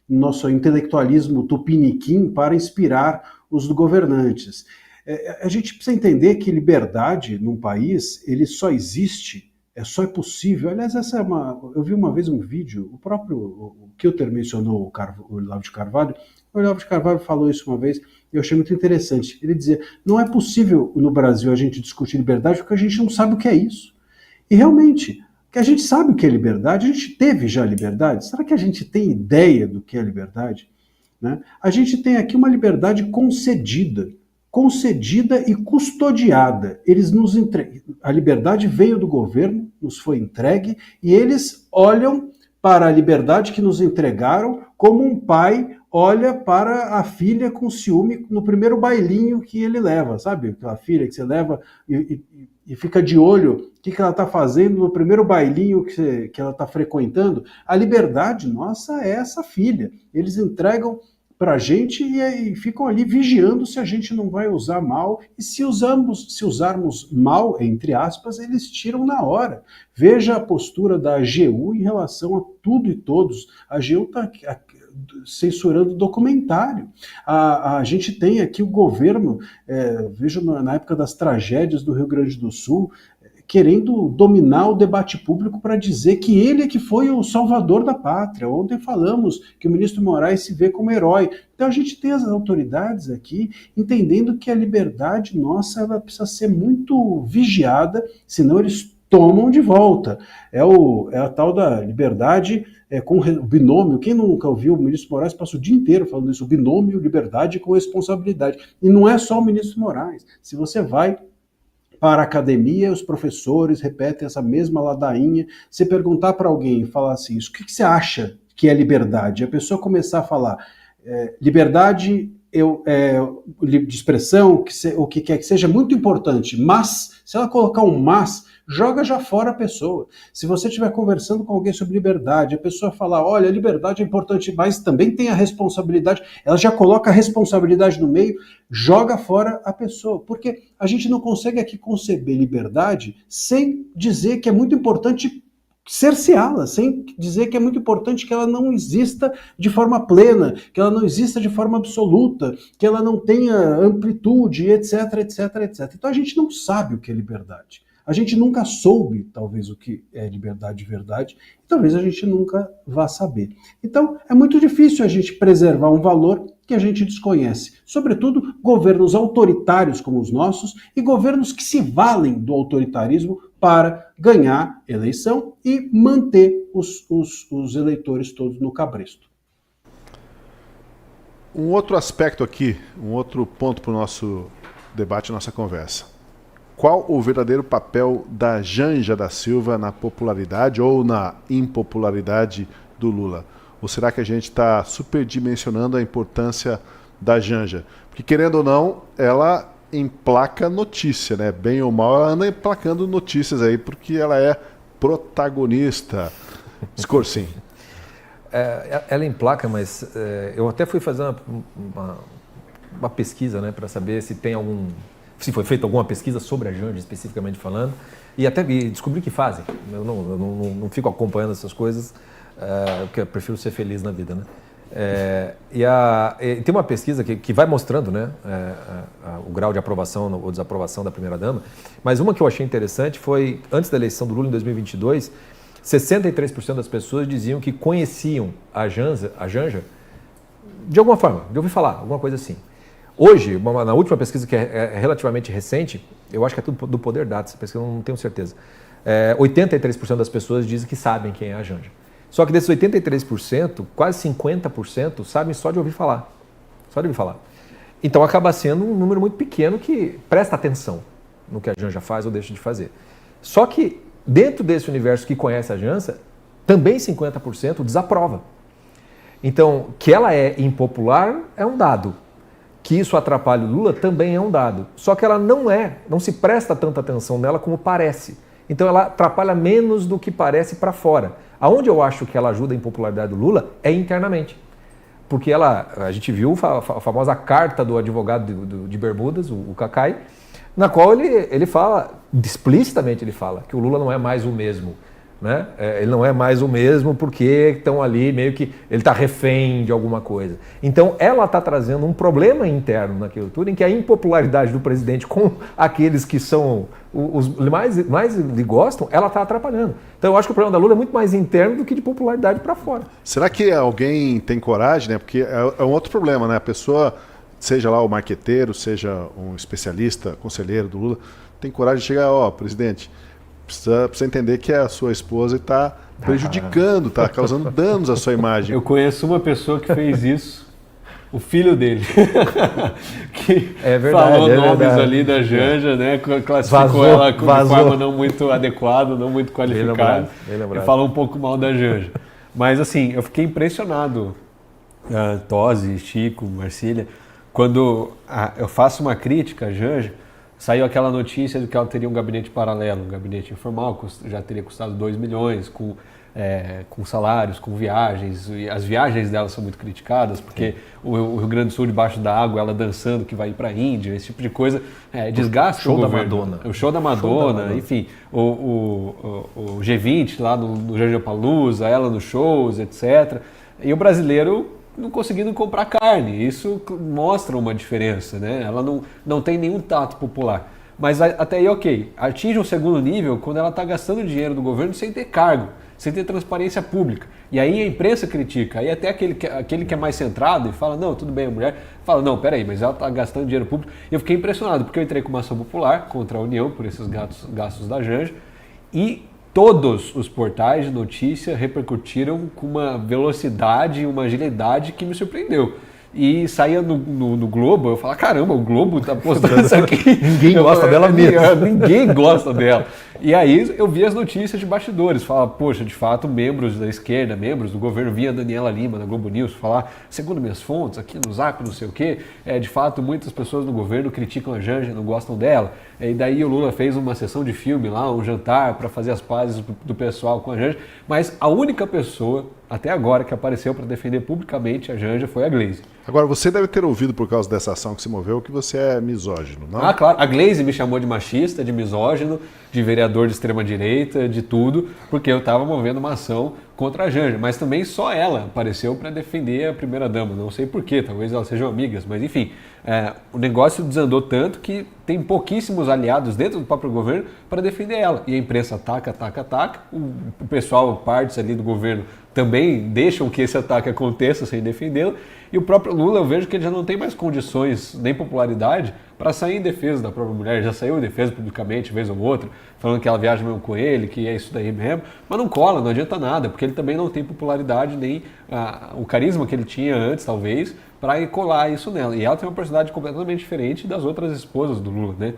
nosso intelectualismo tupiniquim para inspirar os governantes? A gente precisa entender que liberdade num país, ele só existe, só é possível. Aliás, eu vi uma vez um vídeo, o Kilter mencionou o Olavo de Carvalho. O Olavo de Carvalho falou isso uma vez e eu achei muito interessante. Ele dizia, não é possível no Brasil a gente discutir liberdade porque a gente não sabe o que é isso. E realmente, que a gente sabe o que é liberdade, a gente teve já liberdade. Será que a gente tem ideia do que é liberdade? Né? A gente tem aqui uma liberdade concedida e custodiada. A liberdade veio do governo, nos foi entregue, e eles olham para a liberdade que nos entregaram como um pai olha para a filha com ciúme no primeiro bailinho que ele leva, sabe? Aquela filha que você leva e fica de olho o que ela está fazendo no primeiro bailinho que ela está frequentando. A liberdade nossa é essa filha. Eles entregam para a gente e ficam ali vigiando se a gente não vai usar mal, e se usarmos mal, entre aspas, eles tiram na hora. Veja a postura da AGU em relação a tudo e todos. A AGU está censurando documentário. A gente tem aqui o governo, veja na época das tragédias do Rio Grande do Sul, querendo dominar o debate público para dizer que ele é que foi o salvador da pátria. Ontem falamos que o ministro Moraes se vê como herói. Então a gente tem as autoridades aqui entendendo que a liberdade nossa ela precisa ser muito vigiada, senão eles tomam de volta. É a tal da liberdade com o binômio. Quem nunca ouviu o ministro Moraes passa o dia inteiro falando isso, o binômio liberdade com responsabilidade. E não é só o ministro Moraes. Se você vai para a academia, os professores repetem essa mesma ladainha. Se perguntar para alguém e falar assim, o que você acha que é liberdade? A pessoa começar a falar liberdade de expressão, o que quer que seja, muito importante, mas, se ela colocar um mas, joga já fora a pessoa. Se você estiver conversando com alguém sobre liberdade, a pessoa falar, olha, a liberdade é importante, mas também tem a responsabilidade, ela já coloca a responsabilidade no meio, joga fora a pessoa. Porque a gente não consegue aqui conceber liberdade sem dizer que é muito importante cerceá-la, sem dizer que é muito importante que ela não exista de forma plena, que ela não exista de forma absoluta, que ela não tenha amplitude, etc, etc, etc. Então a gente não sabe o que é liberdade. A gente nunca soube, talvez, o que é liberdade de verdade, e talvez a gente nunca vá saber. Então, é muito difícil a gente preservar um valor que a gente desconhece. Sobretudo, governos autoritários como os nossos e governos que se valem do autoritarismo para ganhar eleição e manter os eleitores todos no cabresto. Um outro aspecto aqui, um outro ponto para o nosso debate, nossa conversa. Qual o verdadeiro papel da Janja da Silva na popularidade ou na impopularidade do Lula? Ou será que a gente está superdimensionando a importância da Janja? Porque, querendo ou não, ela emplaca notícia, né? Bem ou mal, ela anda emplacando notícias aí, porque ela é protagonista. Scorsin. Ela emplaca, mas eu até fui fazer uma pesquisa, né, para saber se foi feita alguma pesquisa sobre a Janja, especificamente falando, e até descobri que fazem. Eu não fico acompanhando essas coisas, porque eu prefiro ser feliz na vida, né? E tem uma pesquisa que vai mostrando, né, o grau de aprovação ou desaprovação da primeira-dama, mas uma que eu achei interessante foi, antes da eleição do Lula em 2022, 63% das pessoas diziam que conheciam a Janja de alguma forma, de ouvir falar, alguma coisa assim. Hoje, na última pesquisa, que é relativamente recente, eu acho que é tudo do Poder Data, essa pesquisa eu não tenho certeza, 83% das pessoas dizem que sabem quem é a Janja. Só que desses 83%, quase 50% sabem só de ouvir falar. Só de ouvir falar. Então acaba sendo um número muito pequeno que presta atenção no que a Janja faz ou deixa de fazer. Só que dentro desse universo que conhece a Janja, também 50% desaprova. Então, que ela é impopular é um dado. Que isso atrapalha o Lula também é um dado. Só que ela não se presta tanta atenção nela como parece. Então ela atrapalha menos do que parece para fora. Aonde eu acho que ela ajuda a impopularidade do Lula é internamente. Porque a gente viu a famosa carta do advogado de Bermudas, o Cacai, na qual ele fala, explicitamente ele fala, que o Lula não é mais o mesmo. Né? Ele não é mais o mesmo porque estão ali meio que ele está refém de alguma coisa. Então ela está trazendo um problema interno naquilo tudo, em que a impopularidade do presidente com aqueles que são os mais lhe gostam, ela está atrapalhando. Então eu acho que o problema da Lula é muito mais interno do que de popularidade para fora. Será que alguém tem coragem, né? Porque é um outro problema, né? A pessoa, seja lá o marqueteiro, seja um especialista, conselheiro do Lula, tem coragem de chegar, presidente, precisa entender que a sua esposa está prejudicando, está causando danos à sua imagem. Eu conheço uma pessoa que fez isso, o filho dele, que falou nomes ali da Janja, né? Classificou ela de forma não muito adequada, não muito qualificada. E falou um pouco mal da Janja. Mas assim, eu fiquei impressionado, Tosi, Chico, Marcília, quando eu faço uma crítica à Janja. Saiu aquela notícia de que ela teria um gabinete paralelo, um gabinete informal, já teria custado 2 milhões, com salários, com viagens. E as viagens dela são muito criticadas, porque o Rio Grande do Sul, debaixo da água, ela dançando que vai ir para a Índia, esse tipo de coisa, desgasta show o da governo. Madonna. O show da Madonna, enfim, o G20 lá no Lollapalooza, ela nos shows, etc. E o brasileiro não conseguindo comprar carne. Isso mostra uma diferença, né? Ela não tem nenhum tato popular. Mas até aí, ok. Atinge um segundo nível quando ela está gastando dinheiro do governo sem ter cargo, sem ter transparência pública. E aí a imprensa critica. Aí até aquele que é mais centrado e fala, não, tudo bem, a mulher fala, não, peraí, mas ela está gastando dinheiro público. E eu fiquei impressionado, porque eu entrei com uma ação popular contra a União por esses gastos da Janja e todos os portais de notícia repercutiram com uma velocidade e uma agilidade que me surpreendeu. E saía no Globo, eu falava, caramba, o Globo tá postando isso aqui. Ninguém gosta dela mesmo. Ninguém gosta dela. E aí eu vi as notícias de bastidores, falava, poxa, de fato, membros da esquerda, membros do governo, via a Daniela Lima na Globo News falar, segundo minhas fontes, aqui no Zap, não sei o quê, de fato, muitas pessoas no governo criticam a Janja, não gostam dela. E daí o Lula fez uma sessão de filme lá, um jantar para fazer as pazes do pessoal com a Janja, mas a única pessoa até agora que apareceu para defender publicamente a Janja foi a Glaze. Agora, você deve ter ouvido por causa dessa ação que se moveu que você é misógino, não? Ah, claro. A Glaze me chamou de machista, de misógino, de vereador de extrema-direita, de tudo, porque eu estava movendo uma ação contra a Janja. Mas também só ela apareceu para defender a primeira-dama. Não sei porquê, talvez elas sejam amigas, mas enfim. O negócio desandou tanto que tem pouquíssimos aliados dentro do próprio governo para defender ela. E a imprensa ataca. O pessoal, partes ali do governo, também deixam que esse ataque aconteça sem defendê-la. E o próprio Lula, eu vejo que ele já não tem mais condições nem popularidade para sair em defesa da própria mulher. Já saiu em defesa publicamente, vez ou outra, falando que ela viaja mesmo com ele, que é isso daí mesmo. Mas não cola, não adianta nada, porque ele também não tem popularidade nem o carisma que ele tinha antes, talvez, para colar isso nela. E ela tem uma personalidade completamente diferente das outras esposas do Lula, né?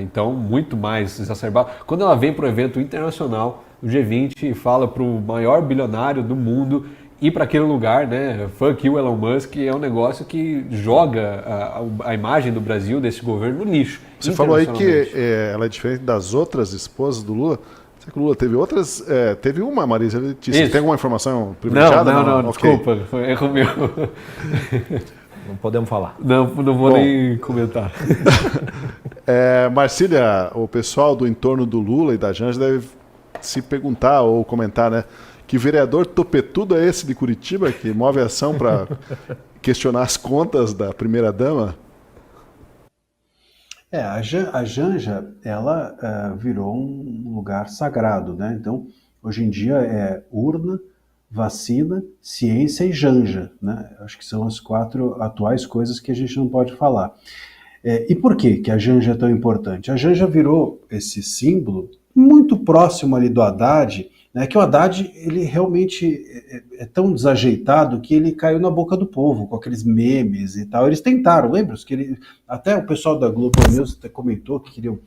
Então, muito mais exacerbada. Quando ela vem para o evento internacional, o G20, e fala para o maior bilionário do mundo ir para aquele lugar, né? Fuck you, Elon Musk, é um negócio que joga a imagem do Brasil, desse governo, no lixo. Você falou aí que ela é diferente das outras esposas do Lula. Será que o Lula teve outras? Teve uma, Marisa Letícia. Tem alguma informação privilegiada? Não, okay. Desculpa, foi erro meu. Não podemos falar. Não vou nem comentar. Marcília, o pessoal do entorno do Lula e da Janja deve se perguntar ou comentar, né? Que vereador topetudo é esse de Curitiba que move a ação para questionar as contas da primeira-dama? A Janja, ela virou um lugar sagrado, né? Então, hoje em dia é urna, vacina, ciência e Janja, né? Acho que são as 4 atuais coisas que a gente não pode falar. E por que a Janja é tão importante? A Janja virou esse símbolo muito próximo ali do Haddad, né, que o Haddad, ele realmente é tão desajeitado que ele caiu na boca do povo, com aqueles memes e tal. Eles tentaram, lembra? Até o pessoal da Globo News até comentou que queriam,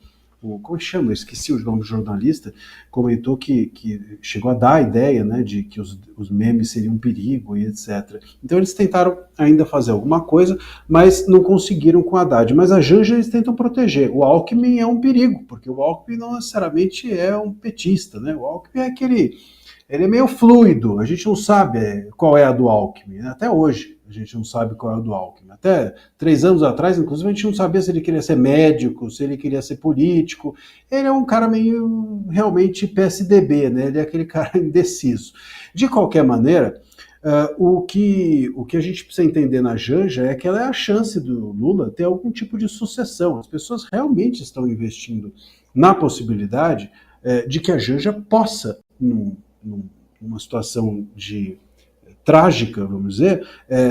como chama? Eu esqueci o nome do jornalista, comentou que chegou a dar a ideia, né, de que os memes seriam um perigo e etc. Então eles tentaram ainda fazer alguma coisa, mas não conseguiram com a Haddad. Mas a Janja eles tentam proteger. O Alckmin é um perigo, porque o Alckmin não necessariamente é um petista, né? O Alckmin é ele é meio fluido, a gente não sabe qual é a do Alckmin, né? Até hoje a gente não sabe qual é a do Alckmin. Até 3 anos atrás, inclusive, a gente não sabia se ele queria ser médico, se ele queria ser político. Ele é um cara meio, realmente, PSDB, né? Ele é aquele cara indeciso. De qualquer maneira, o que a gente precisa entender na Janja é que ela é a chance do Lula ter algum tipo de sucessão. As pessoas realmente estão investindo na possibilidade de que a Janja possa, numa situação trágica, vamos dizer,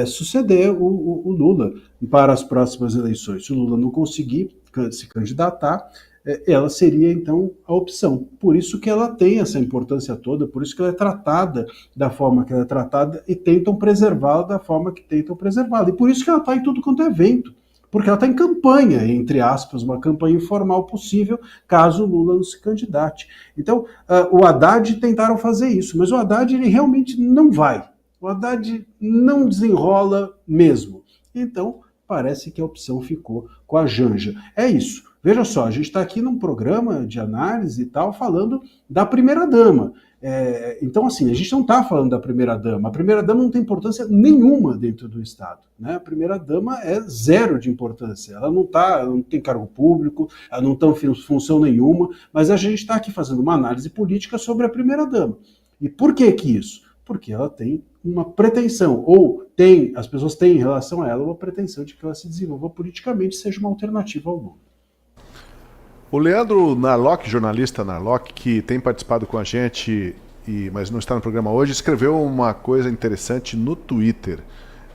suceder o Lula para as próximas eleições. Se o Lula não conseguir se candidatar, ela seria, então, a opção. Por isso que ela tem essa importância toda, por isso que ela é tratada da forma que ela é tratada e tentam preservá-la da forma que tentam preservá-la. E por isso que ela está em tudo quanto é evento, porque ela está em campanha, entre aspas, uma campanha informal possível, caso o Lula não se candidate. Então, o Haddad tentaram fazer isso, mas o Haddad ele realmente não vai. O Haddad não desenrola mesmo. Então, parece que a opção ficou com a Janja. É isso. Veja só, a gente está aqui num programa de análise e tal, falando da primeira-dama. Então, assim, a gente não está falando da primeira-dama. A primeira-dama não tem importância nenhuma dentro do Estado, né? A primeira-dama é 0 de importância. Ela não tem cargo público, ela não tem função nenhuma, mas a gente está aqui fazendo uma análise política sobre a primeira-dama. E por que isso? Porque ela tem uma pretensão, ou as pessoas têm em relação a ela uma pretensão de que ela se desenvolva politicamente e seja uma alternativa ao Lula. O Leandro Narlock, jornalista Narlock, que tem participado com a gente, mas não está no programa hoje, escreveu uma coisa interessante no Twitter.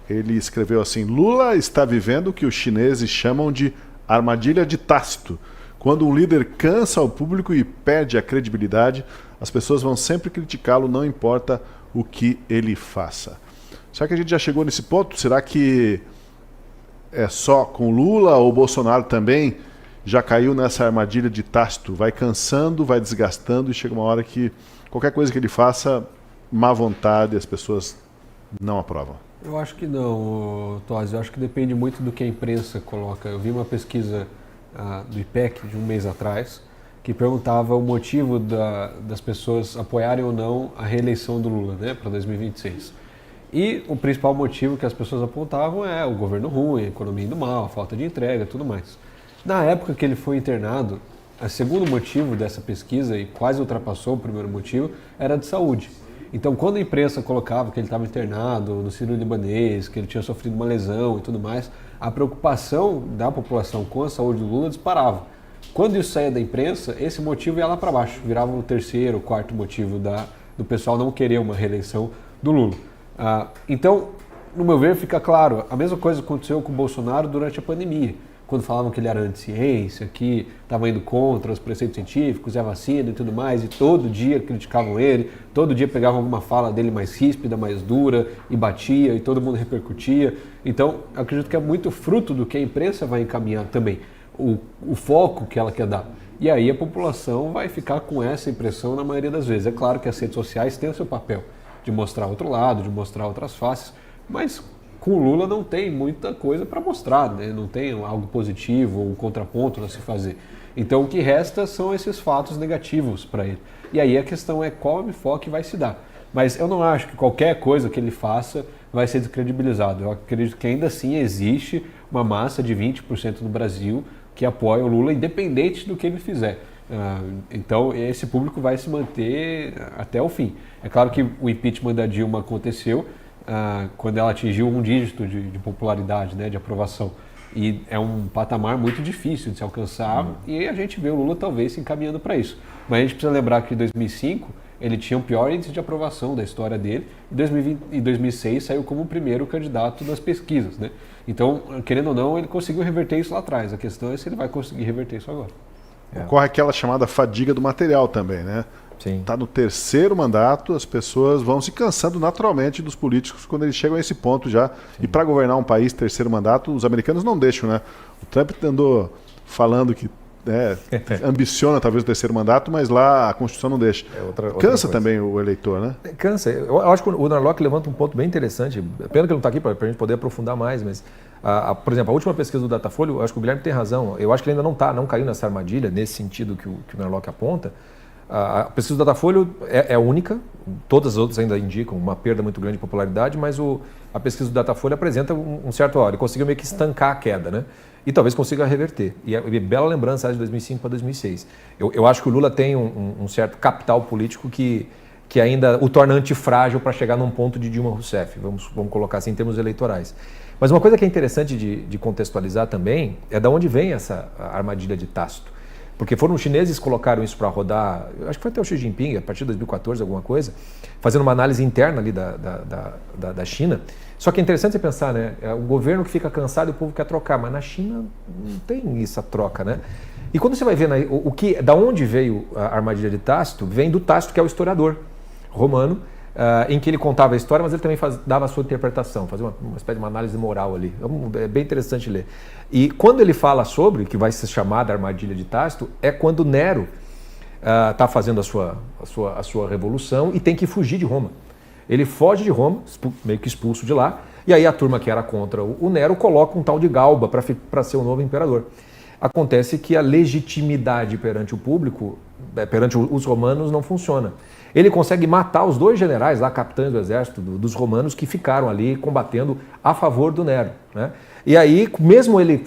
Ele escreveu assim: Lula está vivendo o que os chineses chamam de armadilha de Tácito. Quando um líder cansa o público e perde a credibilidade, as pessoas vão sempre criticá-lo, não importa o que ele faça. Será que a gente já chegou nesse ponto? Será que é só com Lula ou Bolsonaro também já caiu nessa armadilha de Tácito? Vai cansando, vai desgastando e chega uma hora que qualquer coisa que ele faça, má vontade, as pessoas não aprovam. Eu acho que não, Tosi. Eu acho que depende muito do que a imprensa coloca. Eu vi uma pesquisa do IPEC de um mês atrás que perguntava o motivo das pessoas apoiarem ou não a reeleição do Lula, né, para 2026. E o principal motivo que as pessoas apontavam é o governo ruim, a economia indo mal, a falta de entrega e tudo mais. Na época que ele foi internado, o segundo motivo dessa pesquisa, e quase ultrapassou o primeiro motivo, era de saúde. Então, quando a imprensa colocava que ele estava internado no Sírio-Libanês, que ele tinha sofrido uma lesão e tudo mais, a preocupação da população com a saúde do Lula disparava. Quando isso saía da imprensa, esse motivo ia lá para baixo, virava o terceiro, quarto motivo do pessoal não querer uma reeleição do Lula. Então, no meu ver, fica claro, a mesma coisa aconteceu com o Bolsonaro durante a pandemia, quando falavam que ele era anti-ciência, que estava indo contra os preceitos científicos, a vacina e tudo mais, e todo dia criticavam ele, todo dia pegavam alguma fala dele mais ríspida, mais dura, e batia, e todo mundo repercutia. Então, acredito que é muito fruto do que a imprensa vai encaminhar também, o foco que ela quer dar. E aí a população vai ficar com essa impressão na maioria das vezes. É claro que as redes sociais têm o seu papel de mostrar outro lado, de mostrar outras faces, mas com o Lula não tem muita coisa para mostrar, né? Não tem algo positivo ou um contraponto a se fazer. Então o que resta são esses fatos negativos para ele. E aí a questão é qual enfoque vai se dar. Mas eu não acho que qualquer coisa que ele faça vai ser descredibilizado. Eu acredito que ainda assim existe uma massa de 20% no Brasil que apoia o Lula, independente do que ele fizer. Então esse público vai se manter até o fim. É claro que o impeachment da Dilma aconteceu quando ela atingiu um dígito de popularidade, né, de aprovação. E é um patamar muito difícil de se alcançar e a gente vê o Lula talvez se encaminhando para isso. Mas a gente precisa lembrar que em 2005 ele tinha o pior índice de aprovação da história dele e em 2006 saiu como o primeiro candidato das pesquisas, né? Então, querendo ou não, ele conseguiu reverter isso lá atrás. A questão é se ele vai conseguir reverter isso agora. Ocorre aquela chamada fadiga do material também, né? Está no terceiro mandato, as pessoas vão se cansando naturalmente dos políticos quando eles chegam a esse ponto já. Sim. E para governar um país, terceiro mandato, os americanos não deixam, né? O Trump andou falando que ambiciona talvez o terceiro mandato, mas lá a Constituição não deixa. Cansa também o eleitor, né? Cansa. Eu acho que o Narlock levanta um ponto bem interessante. Pena que ele não está aqui para a gente poder aprofundar mais, mas, por exemplo, a última pesquisa do Datafolha, eu acho que o Guilherme tem razão. Eu acho que ele ainda não caiu nessa armadilha, nesse sentido que o Narlock aponta. A pesquisa do Datafolha é única, todas as outras ainda indicam uma perda muito grande de popularidade, mas a pesquisa do Datafolha apresenta um certo ele conseguiu meio que estancar a queda, né? E talvez consiga reverter. E é bela lembrança de 2005 para 2006. Eu acho que o Lula tem um certo capital político que ainda o torna antifrágil para chegar num ponto de Dilma Rousseff, vamos colocar assim em termos eleitorais. Mas uma coisa que é interessante de contextualizar também é de onde vem essa armadilha de Tácito. Porque foram os chineses que colocaram isso para rodar, acho que foi até o Xi Jinping, a partir de 2014, alguma coisa, fazendo uma análise interna ali da China. Só que é interessante você pensar, né? É o governo que fica cansado e o povo quer trocar, mas na China não tem essa troca, né? E quando você vai ver da onde veio a armadilha de Tácito, vem do Tácito, que é o historiador romano, em que ele contava a história, mas ele também dava a sua interpretação, fazia uma espécie de uma análise moral ali. É bem interessante ler. E quando ele fala sobre, que vai ser chamada armadilha de Tácito, é quando Nero está fazendo a sua revolução e tem que fugir de Roma. Ele foge de Roma, meio que expulso de lá, e aí a turma que era contra o Nero coloca um tal de Galba para ser o novo imperador. Acontece que a legitimidade perante o público, perante os romanos, não funciona. Ele consegue matar os dois generais, lá, capitães do exército dos romanos, que ficaram ali combatendo a favor do Nero, né? E aí, mesmo ele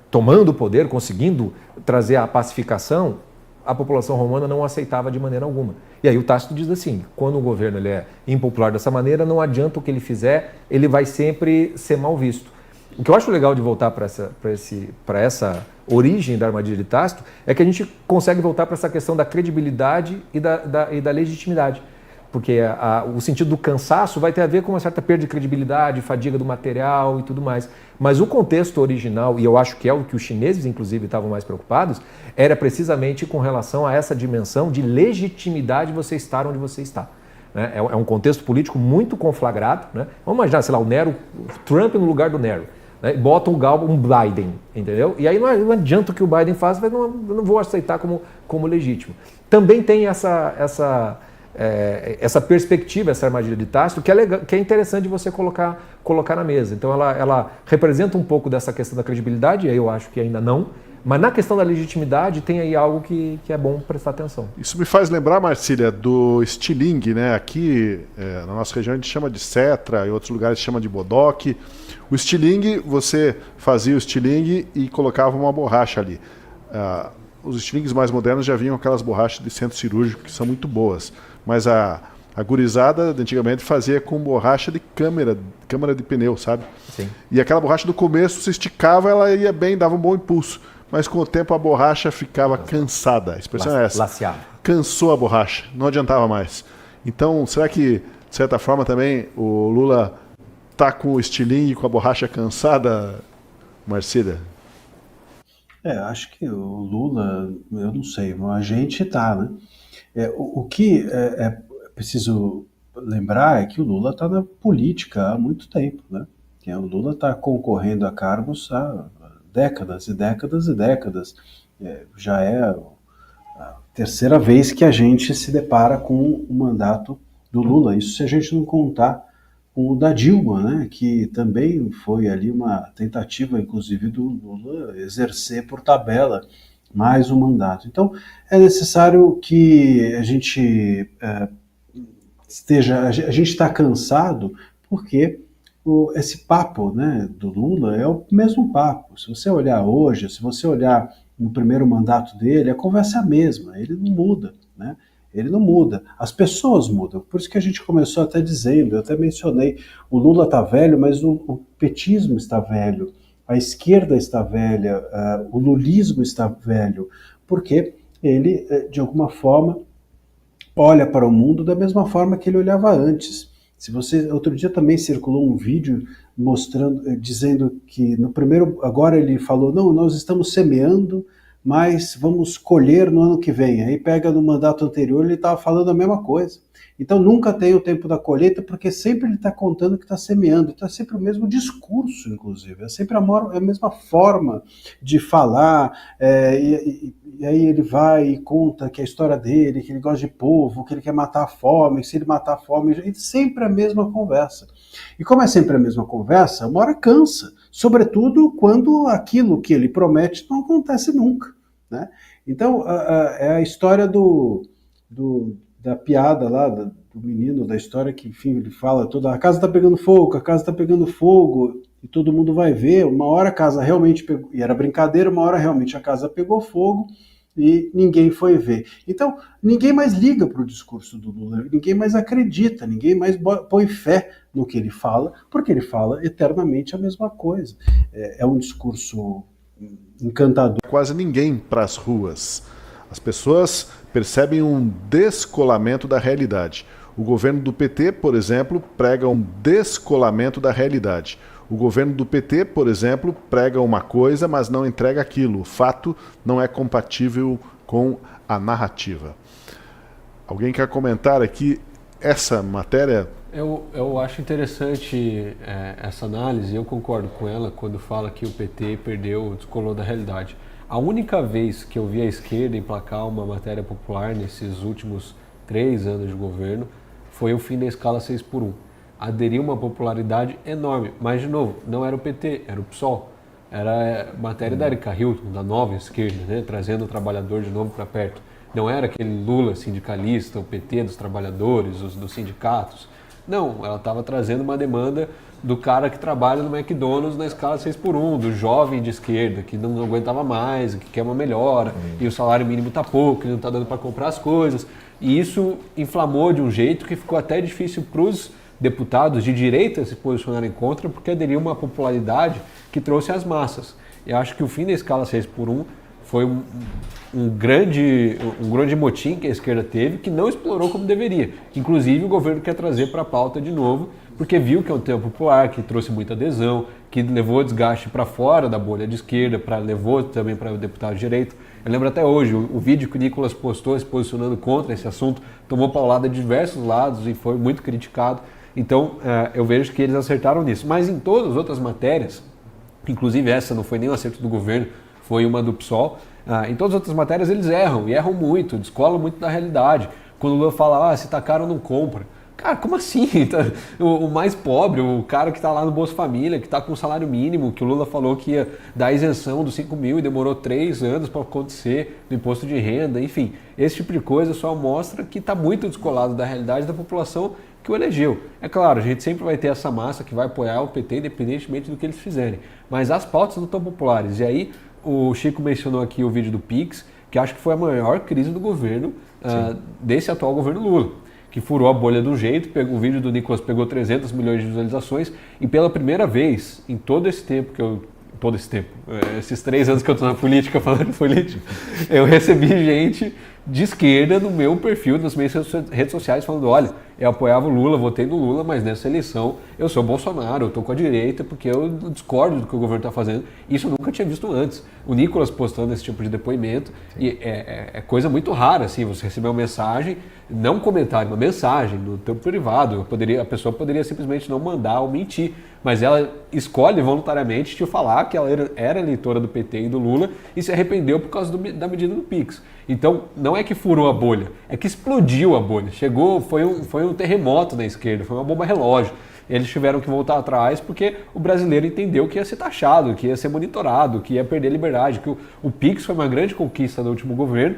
tomando o poder, conseguindo trazer a pacificação, a população romana não aceitava de maneira alguma. E aí o Tácito diz assim, quando o governo ele é impopular dessa maneira, não adianta o que ele fizer, ele vai sempre ser mal visto. O que eu acho legal de voltar para essa origem da armadilha de Tácito é que a gente consegue voltar para essa questão da credibilidade e da legitimidade. Porque o sentido do cansaço vai ter a ver com uma certa perda de credibilidade, fadiga do material e tudo mais. Mas o contexto original, e eu acho que é o que os chineses, inclusive, estavam mais preocupados, era precisamente com relação a essa dimensão de legitimidade de você estar onde você está. Né? É um contexto político muito conflagrado. Né? Vamos imaginar, sei lá, o Nero, Trump no lugar do Nero. Né? Bota um Biden, entendeu? E aí não adianta o que o Biden faz, mas eu não vou aceitar como legítimo. Também tem essa perspectiva, essa armadilha de Tácito, que é interessante de você colocar na mesa. Então ela representa um pouco dessa questão da credibilidade, e aí eu acho que ainda não, mas na questão da legitimidade tem aí algo que é bom prestar atenção. Isso me faz lembrar, Marcília, do estilingue, né? Aqui na nossa região a gente chama de cetra, em outros lugares chama de bodoque. O estilingue, você fazia o estilingue e colocava uma borracha ali. Os estilingues mais modernos já vinham aquelas borrachas de centro cirúrgico que são muito boas. Mas a gurizada antigamente fazia com borracha de câmara de pneu, sabe? Sim. E aquela borracha do começo, se esticava, ela ia bem, dava um bom impulso. Mas com o tempo a borracha ficava cansada. A expressão é essa. Laceava. Cansou a borracha, não adiantava mais. Então, será que, de certa forma, também o Lula tá com o estilingue, com a borracha cansada, Marcília? Acho que o Lula, eu não sei, a gente tá, né? O que é preciso lembrar é que o Lula está na política há muito tempo, né? O Lula está concorrendo a cargos há décadas e décadas e décadas. Já é a terceira vez que a gente se depara com o mandato do Lula. Isso se a gente não contar com o da Dilma, né? Que também foi ali uma tentativa, inclusive, do Lula exercer por tabela mais um mandato. Então, é necessário que a gente a gente está cansado, porque esse papo, né, do Lula é o mesmo papo. Se você olhar hoje, se você olhar no primeiro mandato dele, a conversa é a mesma, ele não muda, né? Ele não muda, as pessoas mudam. Por isso que a gente começou até dizendo, eu até mencionei, o Lula está velho, mas o petismo está velho. A esquerda está velha, o lulismo está velho, porque ele, de alguma forma, olha para o mundo da mesma forma que ele olhava antes. Outro dia também circulou um vídeo dizendo que no primeiro, agora ele falou, não, nós estamos semeando, mas vamos colher no ano que vem. Aí pega no mandato anterior, ele estava falando a mesma coisa. Então nunca tem o tempo da colheita, porque sempre ele está contando que está semeando. Então é sempre o mesmo discurso, inclusive. É sempre a mesma forma de falar. E aí ele vai e conta que a história dele, que ele gosta de povo, que ele quer matar a fome, que se ele matar a fome... É sempre a mesma conversa. E como é sempre a mesma conversa, uma hora cansa. Sobretudo quando aquilo que ele promete não acontece nunca, né? Então, é a história da piada lá, do menino, da história que, enfim, ele fala toda, a casa está pegando fogo, a casa está pegando fogo, e todo mundo vai ver, uma hora a casa realmente pegou, e era brincadeira, uma hora realmente a casa pegou fogo, e ninguém foi ver. Então, ninguém mais liga para o discurso do Lula, ninguém mais acredita, ninguém mais põe fé no que ele fala, porque ele fala eternamente a mesma coisa. É um discurso encantador. Quase ninguém para as ruas. As pessoas percebem um descolamento da realidade. O governo do PT, por exemplo, prega um descolamento da realidade. O governo do PT, por exemplo, prega uma coisa, mas não entrega aquilo. O fato não é compatível com a narrativa. Alguém quer comentar aqui essa matéria? Eu acho interessante essa análise, eu concordo com ela quando fala que o PT descolou da realidade. A única vez que eu vi a esquerda emplacar uma matéria popular nesses últimos 3 anos de governo foi o fim da escala 6x1. Aderiu uma popularidade enorme, mas de novo, não era o PT, era o PSOL. Era matéria da Erika Hilton, da nova esquerda, né, trazendo o trabalhador de novo para perto. Não era aquele Lula sindicalista, o PT dos trabalhadores, dos sindicatos. Não, ela estava trazendo uma demanda do cara que trabalha no McDonald's na escala 6x1, do jovem de esquerda, que não aguentava mais, que quer uma melhora, e o salário mínimo está pouco, não está dando para comprar as coisas. E isso inflamou de um jeito que ficou até difícil para os deputados de direita se posicionarem contra, porque aderiu uma popularidade que trouxe as massas. Eu acho que o fim da escala 6x1 foi um grande motim que a esquerda teve, que não explorou como deveria. Inclusive o governo quer trazer para a pauta de novo, porque viu que é um tema popular, que trouxe muita adesão, que levou desgaste para fora da bolha de esquerda, levou também para o deputado de direito. Eu lembro até hoje, o vídeo que o Nicolas postou se posicionando contra esse assunto, tomou paulada de diversos lados e foi muito criticado. Então, eu vejo que eles acertaram nisso. Mas em todas as outras matérias, inclusive essa não foi nem um acerto do governo, foi uma do PSOL, em todas as outras matérias eles erram, e erram muito, descolam muito da realidade. Quando o Lula fala, se tá caro não compra. Cara, como assim? O mais pobre, o cara que está lá no Bolsa Família, que está com o salário mínimo, que o Lula falou que ia dar isenção dos 5 mil e demorou 3 anos para acontecer, do imposto de renda, enfim. Esse tipo de coisa só mostra que está muito descolado da realidade da população que o elegeu. É claro, a gente sempre vai ter essa massa que vai apoiar o PT independentemente do que eles fizerem, mas as pautas não estão populares. E aí, o Chico mencionou aqui o vídeo do Pix, que acho que foi a maior crise do governo, desse atual governo Lula, que furou a bolha de um jeito, o vídeo do Nicolas pegou 300 milhões de visualizações e pela primeira vez em todo esse tempo esses 3 anos que eu estou na política, falando de política, eu recebi gente de esquerda no meu perfil, nas minhas redes sociais, falando, olha, eu apoiava o Lula, votei no Lula, mas nessa eleição eu sou Bolsonaro, eu estou com a direita porque eu discordo do que o governo está fazendo. Isso eu nunca tinha visto antes. O Nicolas postando esse tipo de depoimento, e é coisa muito rara, assim, você receber uma mensagem, não um comentário, uma mensagem no teu privado, a pessoa poderia simplesmente não mandar ou mentir, mas ela escolhe voluntariamente te falar que ela era eleitora do PT e do Lula e se arrependeu por causa da medida do Pix. Então, não é que furou a bolha, é que explodiu a bolha. Foi um terremoto na esquerda, foi uma bomba relógio. Eles tiveram que voltar atrás porque o brasileiro entendeu que ia ser taxado, que ia ser monitorado, que ia perder a liberdade, que o Pix foi uma grande conquista do último governo,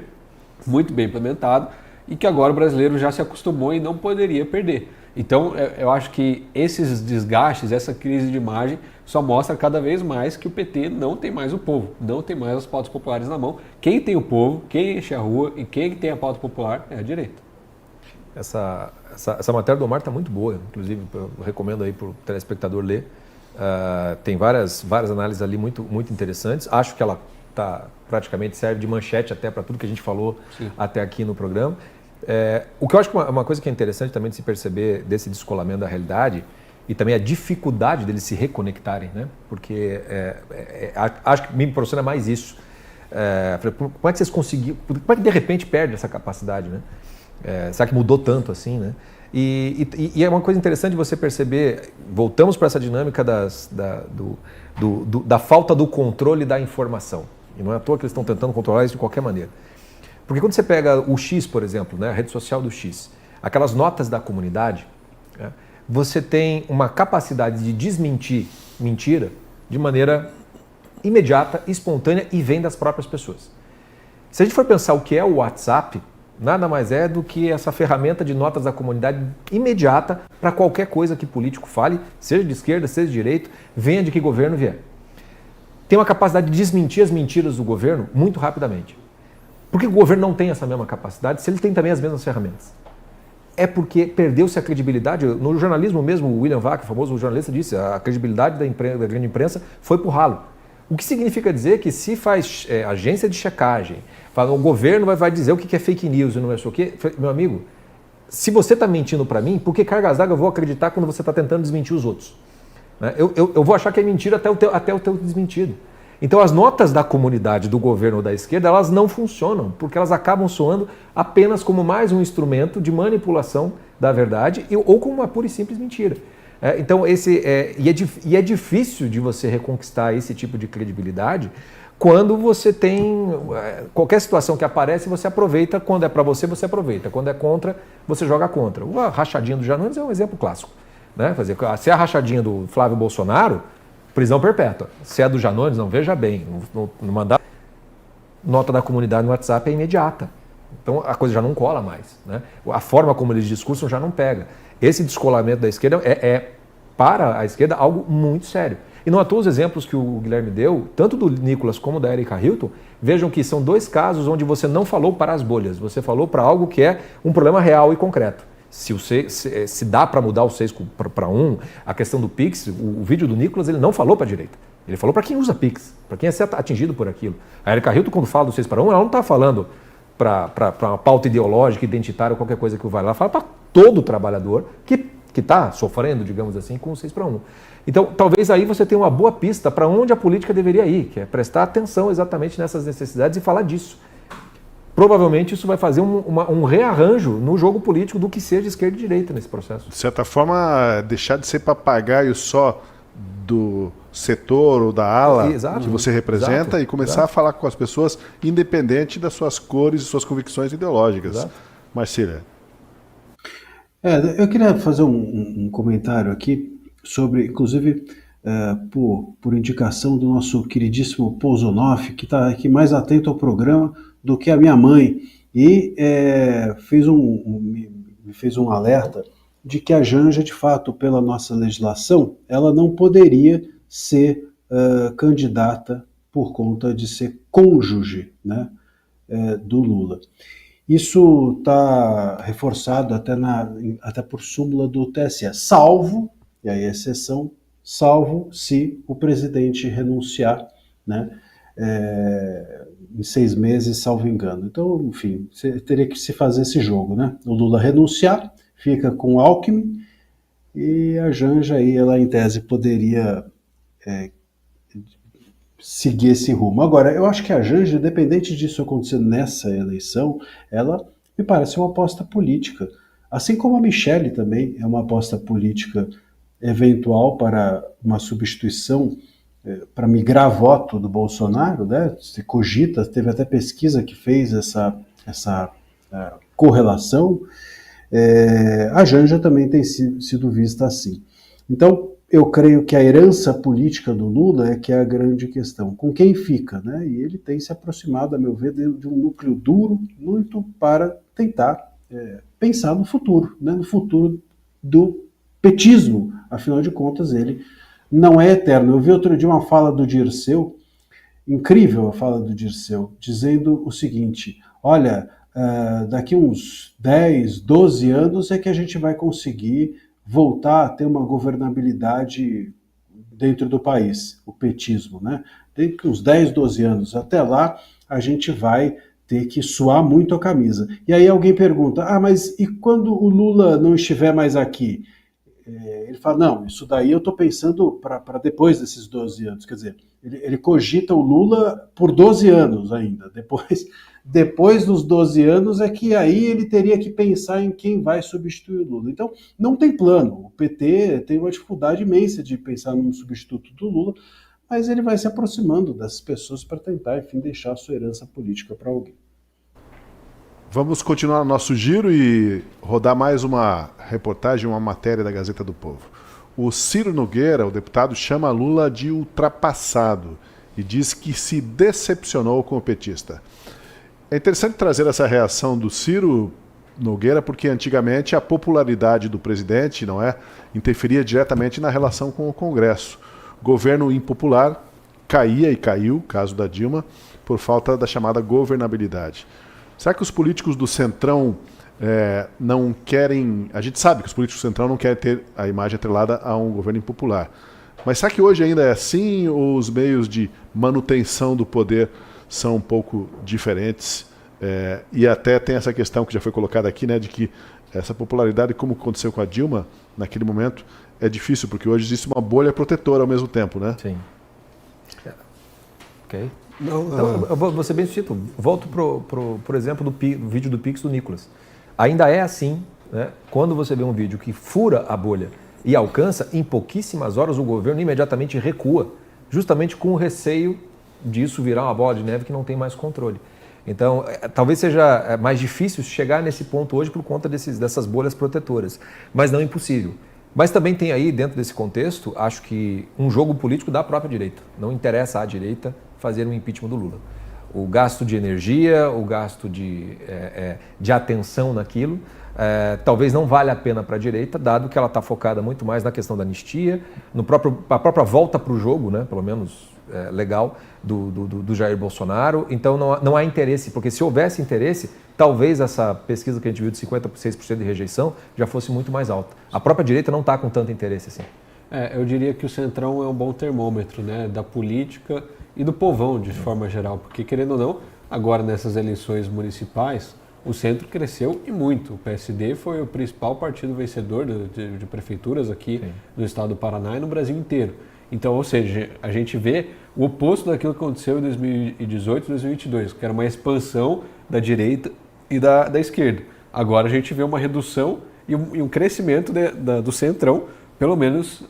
muito bem implementado, e que agora o brasileiro já se acostumou e não poderia perder. Então, eu acho que esses desgastes, essa crise de imagem, só mostra cada vez mais que o PT não tem mais o povo, não tem mais as pautas populares na mão. Quem tem o povo, quem enche a rua e quem tem a pauta popular é a direita. Essa matéria do Omar está muito boa, inclusive eu recomendo aí para o telespectador ler. Tem várias análises ali muito, muito interessantes. Acho que ela praticamente serve de manchete até para tudo que a gente falou até aqui no programa. O que eu acho que uma coisa que é interessante também de se perceber desse descolamento da realidade e também a dificuldade deles se reconectarem, né? Porque acho que me impressiona mais isso. Como é que vocês conseguiram? Como é que de repente perde essa capacidade, né? Será que mudou tanto assim, né? E é uma coisa interessante de você perceber, voltamos para essa dinâmica da falta do controle da informação. E não é à toa que eles estão tentando controlar isso de qualquer maneira. Porque quando você pega o X, por exemplo, né, a rede social do X, aquelas notas da comunidade, né, você tem uma capacidade de desmentir mentira de maneira imediata, espontânea e vem das próprias pessoas. Se a gente for pensar o que é o WhatsApp, nada mais é do que essa ferramenta de notas da comunidade imediata para qualquer coisa que político fale, seja de esquerda, seja de direita, venha de que governo vier. Tem uma capacidade de desmentir as mentiras do governo muito rapidamente. Por que o governo não tem essa mesma capacidade se ele tem também as mesmas ferramentas? É porque perdeu-se a credibilidade. No jornalismo mesmo, o William Vac, o famoso jornalista, disse a credibilidade da grande imprensa foi pro ralo. O que significa dizer que se faz agência de checagem, o governo vai dizer o que é fake news e não é só o quê. Meu amigo, se você está mentindo para mim, por que cargas d'água eu vou acreditar quando você está tentando desmentir os outros? Eu vou achar que é mentira até o teu desmentido. Então as notas da comunidade, do governo ou da esquerda, elas não funcionam, porque elas acabam soando apenas como mais um instrumento de manipulação da verdade ou como uma pura e simples mentira. Então é difícil de você reconquistar esse tipo de credibilidade quando você tem qualquer situação que aparece, você aproveita. Quando é para você, você aproveita. Quando é contra, você joga contra. A rachadinha do Janones é um exemplo clássico, né? Se é a rachadinha do Flávio Bolsonaro, prisão perpétua. Se é do Janones, não, veja bem, no mandato, nota da comunidade no WhatsApp é imediata. Então a coisa já não cola mais, né? A forma como eles discursam já não pega. Esse descolamento da esquerda para a esquerda, algo muito sério. E não à toa os exemplos que o Guilherme deu, tanto do Nicolas como da Erika Hilton, vejam que são 2 casos onde você não falou para as bolhas, você falou para algo que é um problema real e concreto. Se dá para mudar o 6 para 1, a questão do Pix, o vídeo do Nicolas, ele não falou para a direita. Ele falou para quem usa Pix, para quem é atingido por aquilo. A Érica Hilton, quando fala do 6 para 1, ela não está falando para uma pauta ideológica, identitária, qualquer coisa que vale. Ela fala para todo trabalhador que está sofrendo, digamos assim, com o 6 para 1. Então, talvez aí você tenha uma boa pista para onde a política deveria ir, que é prestar atenção exatamente nessas necessidades e falar disso. Provavelmente isso vai fazer um rearranjo no jogo político do que seja esquerda e direita nesse processo. De certa forma, deixar de ser papagaio só do setor ou da ala que você representa e começar a falar com as pessoas independente das suas cores e suas convicções ideológicas. Marcília. Eu queria fazer um comentário aqui sobre, inclusive, por indicação do nosso queridíssimo Pousonoff, que está aqui mais atento ao programa do que a minha mãe, e me fez um alerta de que a Janja, de fato, pela nossa legislação, ela não poderia ser candidata por conta de ser cônjuge, né, do Lula. Isso está reforçado até por súmula do TSE, salvo, e aí a exceção, salvo se o presidente renunciar, né, em 6 meses, salvo engano. Então, enfim, teria que se fazer esse jogo, né? O Lula renunciar, fica com o Alckmin, e a Janja aí, ela em tese poderia seguir esse rumo. Agora, eu acho que a Janja, independente disso acontecer nessa eleição, ela me parece uma aposta política. Assim como a Michelle também é uma aposta política eventual para uma substituição, para migrar voto do Bolsonaro, né? Se cogita, teve até pesquisa que fez essa correlação. A Janja também tem sido vista assim. Então, eu creio que a herança política do Lula é que é a grande questão. Com quem fica, né? E ele tem se aproximado, a meu ver, de um núcleo duro, muito para tentar pensar no futuro, né? No futuro do petismo. Afinal de contas, ele não é eterno. Eu vi outro dia uma fala do Dirceu, incrível a fala do Dirceu, dizendo o seguinte: olha, daqui uns 10, 12 anos é que a gente vai conseguir voltar a ter uma governabilidade dentro do país, o petismo, né? Dentro de uns 10, 12 anos. Até lá, a gente vai ter que suar muito a camisa. E aí alguém pergunta, mas e quando o Lula não estiver mais aqui? Ele fala, não, isso daí eu estou pensando para depois desses 12 anos. Quer dizer, ele cogita o Lula por 12 anos ainda. Depois dos 12 anos é que aí ele teria que pensar em quem vai substituir o Lula. Então, não tem plano. O PT tem uma dificuldade imensa de pensar num substituto do Lula, mas ele vai se aproximando dessas pessoas para tentar, enfim, deixar a sua herança política para alguém. Vamos continuar nosso giro e rodar mais uma reportagem, uma matéria da Gazeta do Povo. O Ciro Nogueira, o deputado, chama Lula de ultrapassado e diz que se decepcionou com o petista. É interessante trazer essa reação do Ciro Nogueira porque antigamente a popularidade do presidente, interferia diretamente na relação com o Congresso. Governo impopular caía e caiu, caso da Dilma, por falta da chamada governabilidade. Será que os políticos do Centrão não querem... A gente sabe que os políticos do Centrão não querem ter a imagem atrelada a um governo impopular. Mas será que hoje ainda é assim ou os meios de manutenção do poder são um pouco diferentes? E até tem essa questão que já foi colocada aqui, né, de que essa popularidade, como aconteceu com a Dilma, naquele momento, é difícil, porque hoje existe uma bolha protetora ao mesmo tempo, né? Sim. Ok. Então, eu vou ser bem sucinto. Volto por exemplo, do vídeo do Pix do Nicolas. Ainda é assim, né? Quando você vê um vídeo que fura a bolha e alcança, em pouquíssimas horas o governo imediatamente recua, justamente com o receio disso virar uma bola de neve que não tem mais controle. Então, talvez seja mais difícil chegar nesse ponto hoje por conta dessas bolhas protetoras, mas não impossível. Mas também tem aí, dentro desse contexto, acho que um jogo político da própria direita. Não interessa à direita fazer um impeachment do Lula. O gasto de energia, o gasto de atenção naquilo, talvez não valha a pena para a direita, dado que ela está focada muito mais na questão da anistia, a própria volta para o jogo, né, pelo menos legal, do Jair Bolsonaro. Então não há interesse, porque se houvesse interesse, talvez essa pesquisa que a gente viu de 56% de rejeição já fosse muito mais alta. A própria direita não está com tanto interesse assim. Eu diria que o Centrão é um bom termômetro, né, da política e do povão de forma geral, porque querendo ou não, agora nessas eleições municipais, o centro cresceu e muito. O PSD foi o principal partido vencedor de prefeituras aqui no estado do Paraná e no Brasil inteiro. Então, ou seja, a gente vê o oposto daquilo que aconteceu em 2018 e 2022, que era uma expansão da direita e da esquerda. Agora a gente vê uma redução e um crescimento do centrão, pelo menos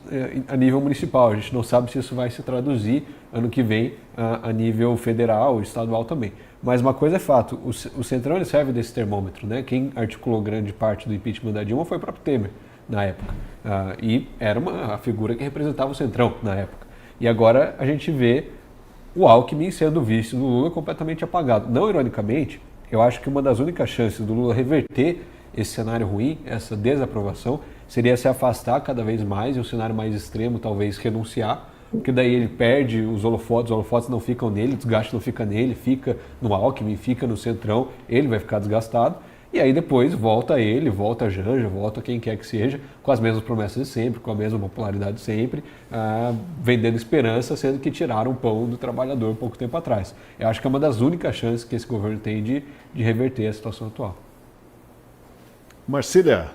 a nível municipal. A gente não sabe se isso vai se traduzir ano que vem a nível federal, estadual também. Mas uma coisa é fato, o centrão ele serve desse termômetro, né? Quem articulou grande parte do impeachment da Dilma foi o próprio Temer, na época. E era a figura que representava o centrão na época. E agora a gente vê o Alckmin sendo vice do Lula completamente apagado. Não ironicamente, eu acho que uma das únicas chances do Lula reverter esse cenário ruim, essa desaprovação, seria se afastar cada vez mais e um cenário mais extremo, talvez renunciar, porque daí ele perde os holofotes não ficam nele, o desgaste não fica nele, fica no Alckmin, fica no centrão, ele vai ficar desgastado, e aí depois volta ele, volta a Janja, volta quem quer que seja, com as mesmas promessas de sempre, com a mesma popularidade de sempre, vendendo esperança, sendo que tiraram o pão do trabalhador um pouco tempo atrás. Eu acho que é uma das únicas chances que esse governo tem de reverter a situação atual. Marcília.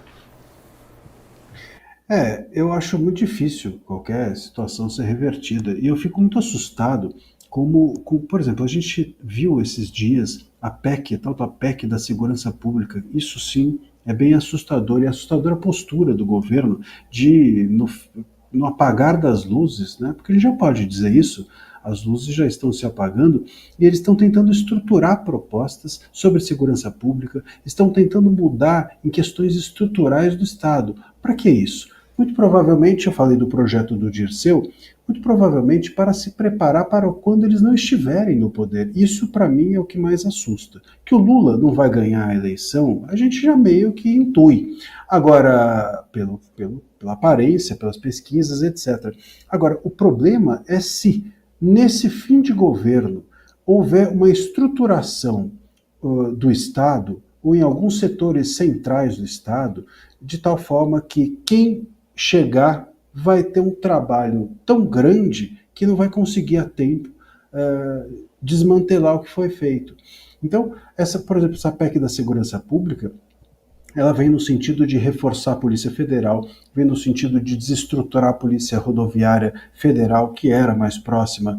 Eu acho muito difícil qualquer situação ser revertida. E eu fico muito assustado como, por exemplo, a gente viu esses dias a PEC, a tal da PEC da segurança pública. Isso sim é bem assustador. E assustadora a postura do governo de, no apagar das luzes, né? Porque a gente já pode dizer isso, as luzes já estão se apagando e eles estão tentando estruturar propostas sobre segurança pública, estão tentando mudar em questões estruturais do Estado. Para que isso? Muito provavelmente, eu falei do projeto do Dirceu, muito provavelmente para se preparar para quando eles não estiverem no poder. Isso, para mim, é o que mais assusta. Que o Lula não vai ganhar a eleição, a gente já meio que intui. Agora, pela aparência, pelas pesquisas, etc. Agora, o problema é se, nesse fim de governo, houver uma estruturação do Estado, ou em alguns setores centrais do Estado, de tal forma que quem chegar vai ter um trabalho tão grande que não vai conseguir a tempo desmantelar o que foi feito. Então, por exemplo, essa PEC da segurança pública, ela vem no sentido de reforçar a Polícia Federal, vem no sentido de desestruturar a Polícia Rodoviária Federal, que era mais próxima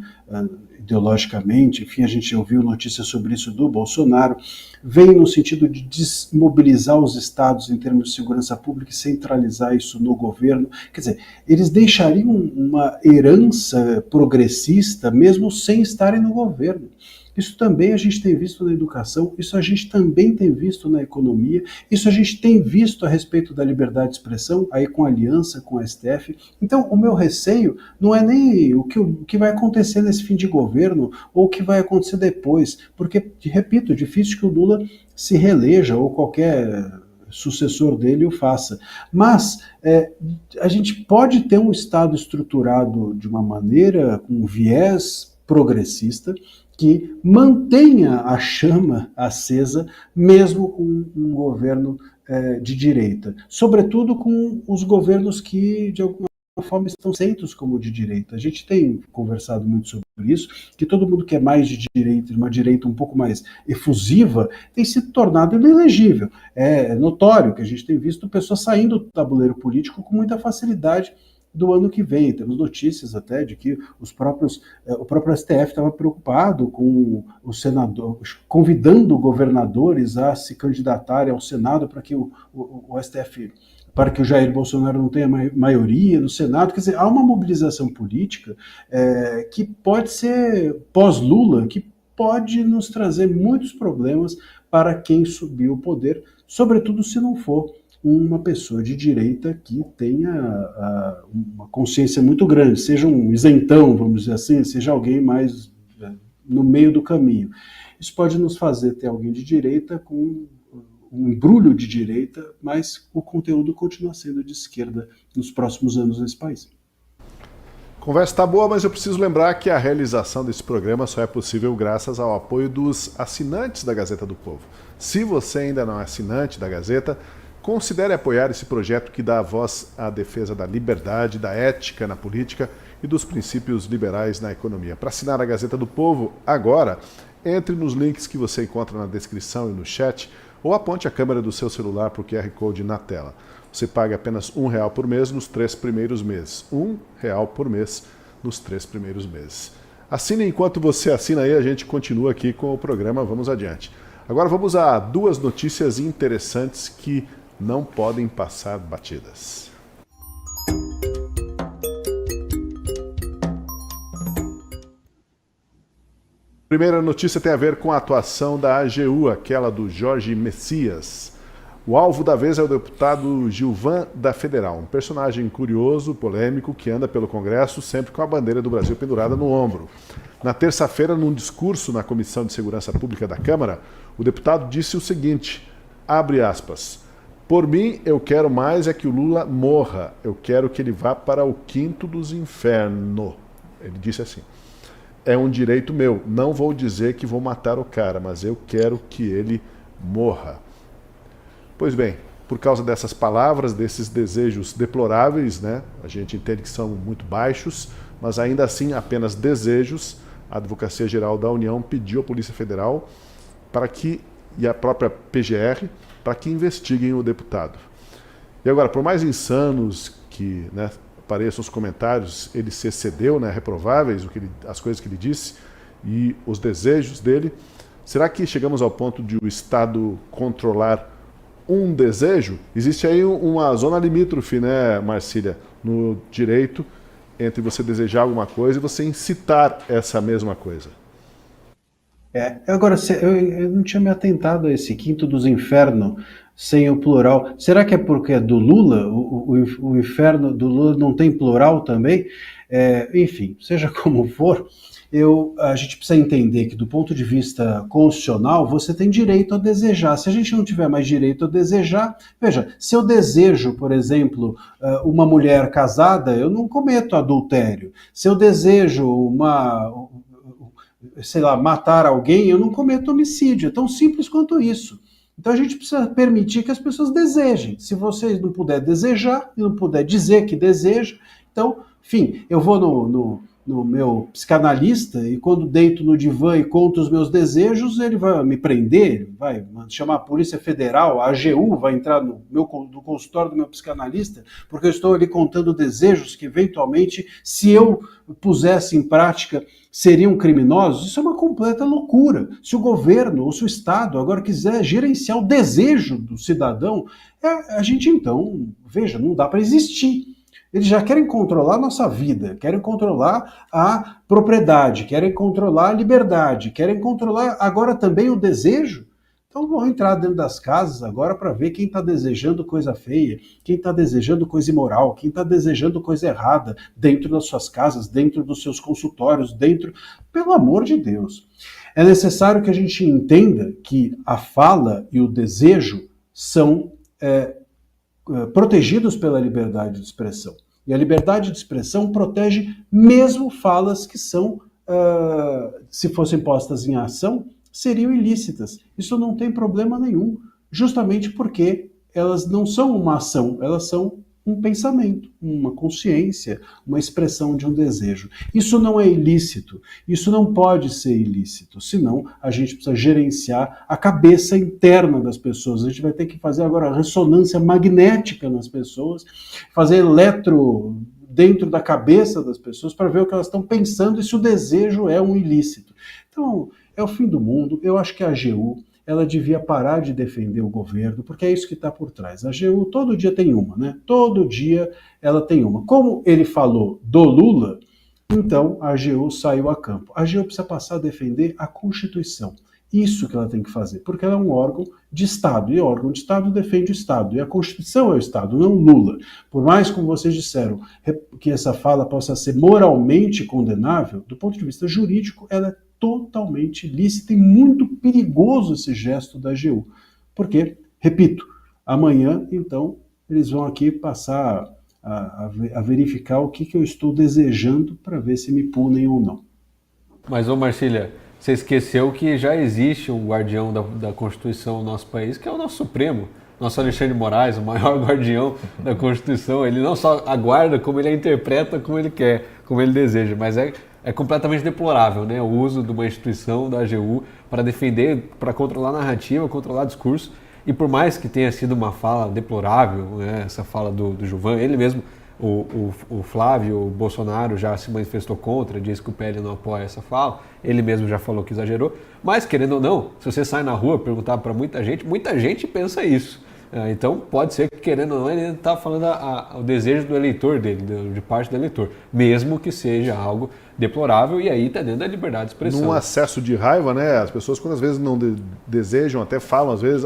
ideologicamente, enfim, a gente ouviu notícias sobre isso do Bolsonaro, vem no sentido de desmobilizar os estados em termos de segurança pública e centralizar isso no governo. Quer dizer, eles deixariam uma herança progressista mesmo sem estarem no governo. Isso também a gente tem visto na educação, isso a gente também tem visto na economia, isso a gente tem visto a respeito da liberdade de expressão, aí com aliança com a STF. Então, o meu receio não é nem o que vai acontecer nesse fim de governo ou o que vai acontecer depois, porque, repito, é difícil que o Lula se reeleja ou qualquer sucessor dele o faça. Mas a gente pode ter um Estado estruturado de uma maneira, com um viés progressista, que mantenha a chama acesa, mesmo com um governo de direita. Sobretudo com os governos que, de alguma forma, estão aceitos como de direita. A gente tem conversado muito sobre isso, que todo mundo que é mais de direita, uma direita um pouco mais efusiva, tem se tornado inelegível. É notório que a gente tem visto pessoas saindo do tabuleiro político com muita facilidade do ano que vem. Temos notícias até de que o próprio STF estava preocupado com o senador, convidando governadores a se candidatarem ao Senado para que o STF, para que o Jair Bolsonaro não tenha maioria no Senado. Quer dizer, há uma mobilização política que pode ser pós-Lula, que pode nos trazer muitos problemas para quem subir o poder, sobretudo se não for uma pessoa de direita que tenha uma consciência muito grande, seja um isentão, vamos dizer assim, seja alguém mais no meio do caminho. Isso pode nos fazer ter alguém de direita com um embrulho de direita, mas o conteúdo continua sendo de esquerda nos próximos anos nesse país. A conversa está boa, mas eu preciso lembrar que a realização desse programa só é possível graças ao apoio dos assinantes da Gazeta do Povo. Se você ainda não é assinante da Gazeta, considere apoiar esse projeto que dá voz à defesa da liberdade, da ética na política e dos princípios liberais na economia. Para assinar a Gazeta do Povo agora, entre nos links que você encontra na descrição e no chat ou aponte a câmera do seu celular para o QR Code na tela. Você paga apenas R$1 por mês nos 3 primeiros meses. R$1 por mês nos 3 primeiros meses. Assine enquanto você assina aí, a gente continua aqui com o programa. Vamos adiante. Agora vamos a 2 notícias interessantes que não podem passar batidas. Primeira notícia tem a ver com a atuação da AGU, aquela do Jorge Messias. O alvo da vez é o deputado Gilvan da Federal, um personagem curioso, polêmico, que anda pelo Congresso sempre com a bandeira do Brasil pendurada no ombro. Na terça-feira, num discurso na Comissão de Segurança Pública da Câmara, o deputado disse o seguinte, abre aspas, por mim, eu quero mais é que o Lula morra, eu quero que ele vá para o quinto dos infernos. Ele disse assim, é um direito meu, não vou dizer que vou matar o cara, mas eu quero que ele morra. Pois bem, por causa dessas palavras, desses desejos deploráveis, né, a gente entende que são muito baixos, mas ainda assim apenas desejos, a Advocacia Geral da União pediu à Polícia Federal e a própria PGR para que investiguem o deputado. E agora, por mais insanos que, né, pareçam os comentários, ele se excedeu, né, reprováveis, as coisas que ele disse e os desejos dele, será que chegamos ao ponto de o Estado controlar um desejo? Existe aí uma zona limítrofe, né, Marcília, no direito entre você desejar alguma coisa e você incitar essa mesma coisa. Agora, eu não tinha me atentado a esse quinto dos infernos sem o plural. Será que é porque é do Lula? O inferno do Lula não tem plural também? Enfim, seja como for, a gente precisa entender que do ponto de vista constitucional, você tem direito a desejar. Se a gente não tiver mais direito a desejar, veja, se eu desejo, por exemplo, uma mulher casada, eu não cometo adultério. Se eu desejo matar alguém, eu não cometo homicídio. É tão simples quanto isso. Então a gente precisa permitir que as pessoas desejem. Se você não puder desejar, e não puder dizer que deseja, então, enfim, eu vou no meu psicanalista e quando deito no divã e conto os meus desejos, ele vai me prender, vai chamar a Polícia Federal, a AGU vai entrar no consultório do meu psicanalista, porque eu estou ali contando desejos que eventualmente, se eu pusesse em prática, seriam criminosos. Isso é uma completa loucura. Se o governo ou se o Estado agora quiser gerenciar o desejo do cidadão, a gente então, veja, não dá para existir. Eles já querem controlar a nossa vida, querem controlar a propriedade, querem controlar a liberdade, querem controlar agora também o desejo. Então vão entrar dentro das casas agora para ver quem está desejando coisa feia, quem está desejando coisa imoral, quem está desejando coisa errada dentro das suas casas, dentro dos seus consultórios, Pelo amor de Deus. É necessário que a gente entenda que a fala e o desejo são protegidos pela liberdade de expressão. E a liberdade de expressão protege mesmo falas que são, se fossem postas em ação, seriam ilícitas. Isso não tem problema nenhum, justamente porque elas não são uma ação, elas são um pensamento, uma consciência, uma expressão de um desejo. Isso não é ilícito, isso não pode ser ilícito, senão a gente precisa gerenciar a cabeça interna das pessoas. A gente vai ter que fazer agora ressonância magnética nas pessoas, fazer eletro dentro da cabeça das pessoas para ver o que elas estão pensando e se o desejo é um ilícito. Então, é o fim do mundo. Eu acho que a AGU ela devia parar de defender o governo, porque é isso que está por trás. A AGU todo dia tem uma, né? Todo dia ela tem uma. Como ele falou do Lula, então a AGU saiu a campo. A AGU precisa passar a defender a Constituição. Isso que ela tem que fazer, porque ela é um órgão de Estado, e o órgão de Estado defende o Estado, e a Constituição é o Estado, não Lula. Por mais, como vocês disseram, que essa fala possa ser moralmente condenável, do ponto de vista jurídico, ela é totalmente lícita e muito perigoso esse gesto da AGU. Porque, repito, amanhã, então, eles vão aqui passar a verificar o que eu estou desejando para ver se me punem ou não. Mas, ô Marcília, você esqueceu que já existe um guardião da Constituição no nosso país, que é o nosso Supremo. nosso Alexandre de Moraes, o maior guardião da Constituição, ele não só aguarda, como ele a interpreta como ele quer, como ele deseja, mas é completamente deplorável, né? O uso de uma instituição da AGU para defender, para controlar a narrativa, controlar o discurso. E por mais que tenha sido uma fala deplorável, né, essa fala do Gilvan, ele mesmo, o Flávio Bolsonaro já se manifestou contra, diz que o PL não apoia essa fala, ele mesmo já falou que exagerou, mas querendo ou não, se você sai na rua e perguntar para muita gente pensa isso. Então pode ser que, querendo ou não, ele está falando o desejo do eleitor dele, de parte do eleitor, mesmo que seja algo deplorável, e aí está dentro da liberdade de expressão. Num acesso de raiva, né? As pessoas, quando às vezes não desejam, até falam, às vezes,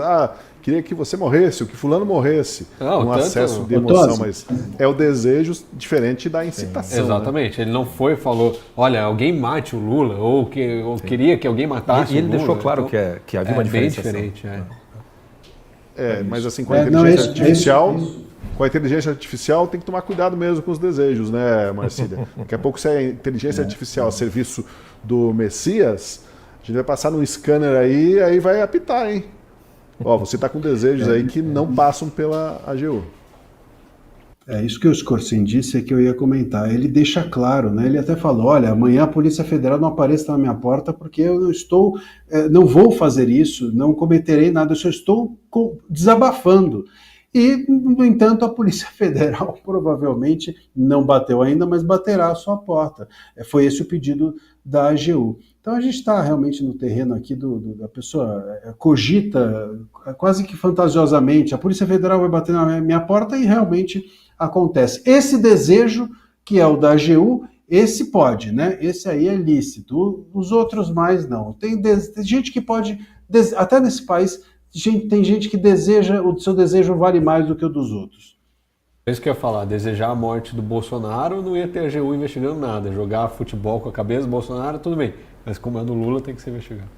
queria que você morresse, ou que fulano morresse. Não, acesso de emoção, mas é o desejo diferente da incitação. Exatamente. Né? Ele não falou, olha, alguém mate o Lula, ou queria que alguém matasse e ele o Lula. deixou claro então, que havia uma diferença. Bem diferente, mas assim, com a inteligência artificial... Com a inteligência artificial tem que tomar cuidado mesmo com os desejos, né, Marcília? Daqui a pouco, se a inteligência artificial a serviço do Messias, a gente vai passar num scanner aí vai apitar, hein? Ó, você está com desejos aí que não passam pela AGU. Isso que o Scorsin disse é que eu ia comentar. Ele deixa claro, né? Ele até falou, olha, amanhã a Polícia Federal não apareça na minha porta porque eu não vou fazer isso, não cometerei nada, eu só estou desabafando. E, no entanto, a Polícia Federal provavelmente não bateu ainda, mas baterá a sua porta. Foi esse o pedido da AGU. Então a gente está realmente no terreno aqui da pessoa cogita quase que fantasiosamente, a Polícia Federal vai bater na minha porta e realmente acontece. Esse desejo, que é o da AGU, esse pode, né? Esse aí é lícito. Os outros mais não. Tem gente que pode, até nesse país, tem gente que o seu desejo vale mais do que o dos outros. É isso que eu ia falar, desejar a morte do Bolsonaro não ia ter a AGU investigando nada. Jogar futebol com a cabeça do Bolsonaro, tudo bem. Mas como é do Lula, tem que ser investigado.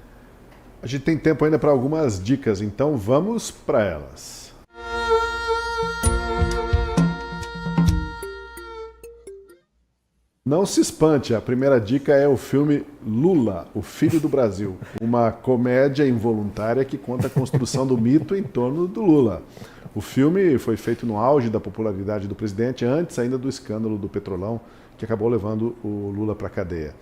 A gente tem tempo ainda para algumas dicas, então vamos para elas. Não se espante, a primeira dica é o filme Lula, o Filho do Brasil, uma comédia involuntária que conta a construção do mito em torno do Lula. O filme foi feito no auge da popularidade do presidente, antes ainda do escândalo do Petrolão, que acabou levando o Lula para a cadeia.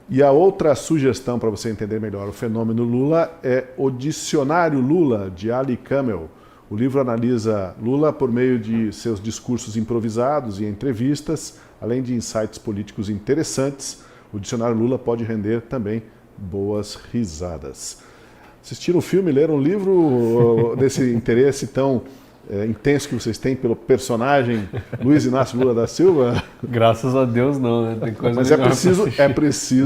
E a outra sugestão para você entender melhor o fenômeno Lula é o Dicionário Lula, de Ali Camel. O livro analisa Lula por meio de seus discursos improvisados e entrevistas, além de insights políticos interessantes. O Dicionário Lula pode render também boas risadas. Assistiram o filme, leram o livro desse interesse tão intenso que vocês têm pelo personagem Luiz Inácio Lula da Silva? Graças a Deus não, né? Tem coisa Mas é preciso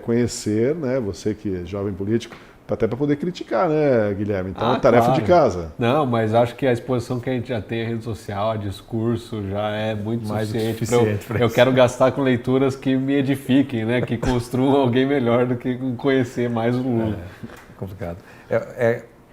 conhecer, né? Você que é jovem político, até para poder criticar, né, Guilherme? Então, tarefa de casa. Não, mas acho que a exposição que a gente já tem em rede social, a discurso, já é muito mais suficiente. Eu quero gastar com leituras que me edifiquem, né? Que construam alguém melhor do que conhecer mais o Lula. É complicado.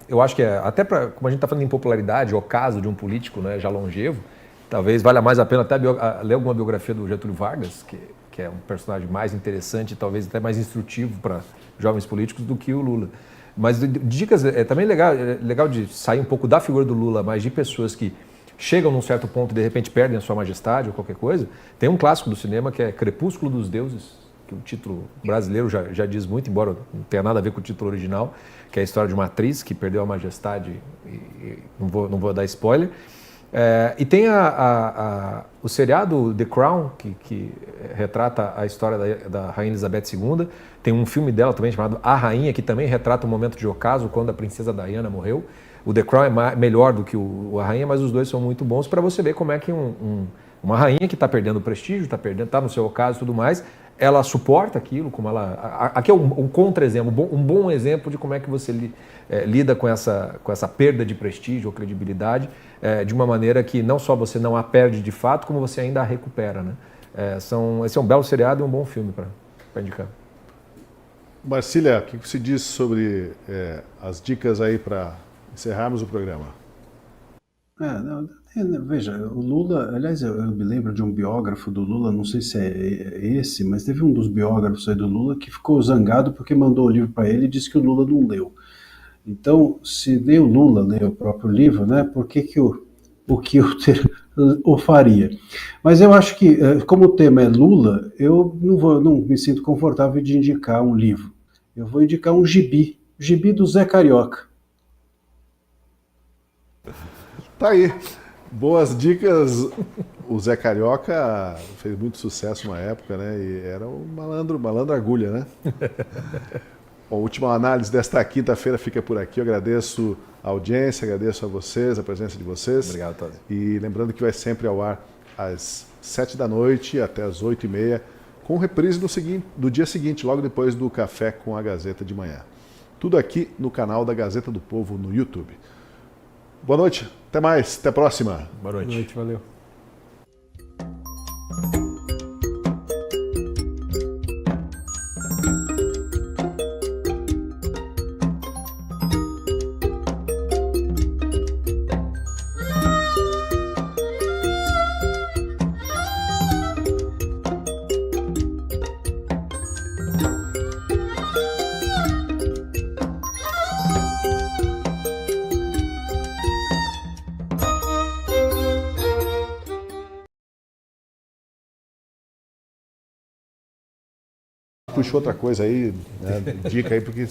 Eu acho que até como a gente está falando em popularidade, o caso de um político, né, já longevo, talvez valha mais a pena até ler alguma biografia do Getúlio Vargas, que é um personagem mais interessante, talvez até mais instrutivo para jovens políticos do que o Lula. Mas dicas, também legal de sair um pouco da figura do Lula, mas de pessoas que chegam num certo ponto e de repente perdem a sua majestade ou qualquer coisa. Tem um clássico do cinema que é Crepúsculo dos Deuses, que o título brasileiro já diz muito, embora não tenha nada a ver com o título original, que é a história de uma atriz que perdeu a majestade, e não vou dar spoiler. E tem o seriado The Crown, que retrata a história da Rainha Elizabeth II. Tem um filme dela também chamado A Rainha, que também retrata o momento de ocaso, quando a princesa Diana morreu. O The Crown é melhor do que A Rainha, mas os dois são muito bons para você ver como é que uma rainha que está perdendo prestígio, está no seu ocaso e tudo mais, ela suporta aquilo, como ela... Aqui é um contra-exemplo, um bom exemplo de como é que você lida com essa perda de prestígio ou credibilidade, de uma maneira que não só você não a perde de fato, como você ainda a recupera, né? Esse é um belo seriado e um bom filme para indicar. Marcília, o que você diz sobre as dicas aí para encerrarmos o programa? Veja, o Lula, aliás, eu me lembro de um biógrafo do Lula, não sei se é esse, mas teve um dos biógrafos aí do Lula que ficou zangado porque mandou o livro para ele e disse que o Lula não leu. Então, se nem o Lula lê o próprio livro, né, por que que o faria? Mas eu acho que, como o tema é Lula, eu não me sinto confortável de indicar um livro. Eu vou indicar um gibi do Zé Carioca. Tá aí. Boas dicas. O Zé Carioca fez muito sucesso uma época, né? E era um malandro agulha, né? Bom, a última análise desta quinta-feira fica por aqui. Eu agradeço a audiência, agradeço a vocês, a presença de vocês. Obrigado, Todd. E lembrando que vai sempre ao ar às 7 da noite até às 8h30, com reprise no dia seguinte, logo depois do Café com a Gazeta de manhã. Tudo aqui no canal da Gazeta do Povo no YouTube. Boa noite, até mais, até a próxima. Boa noite. Boa noite, valeu. Puxa outra coisa aí, né, dica aí, porque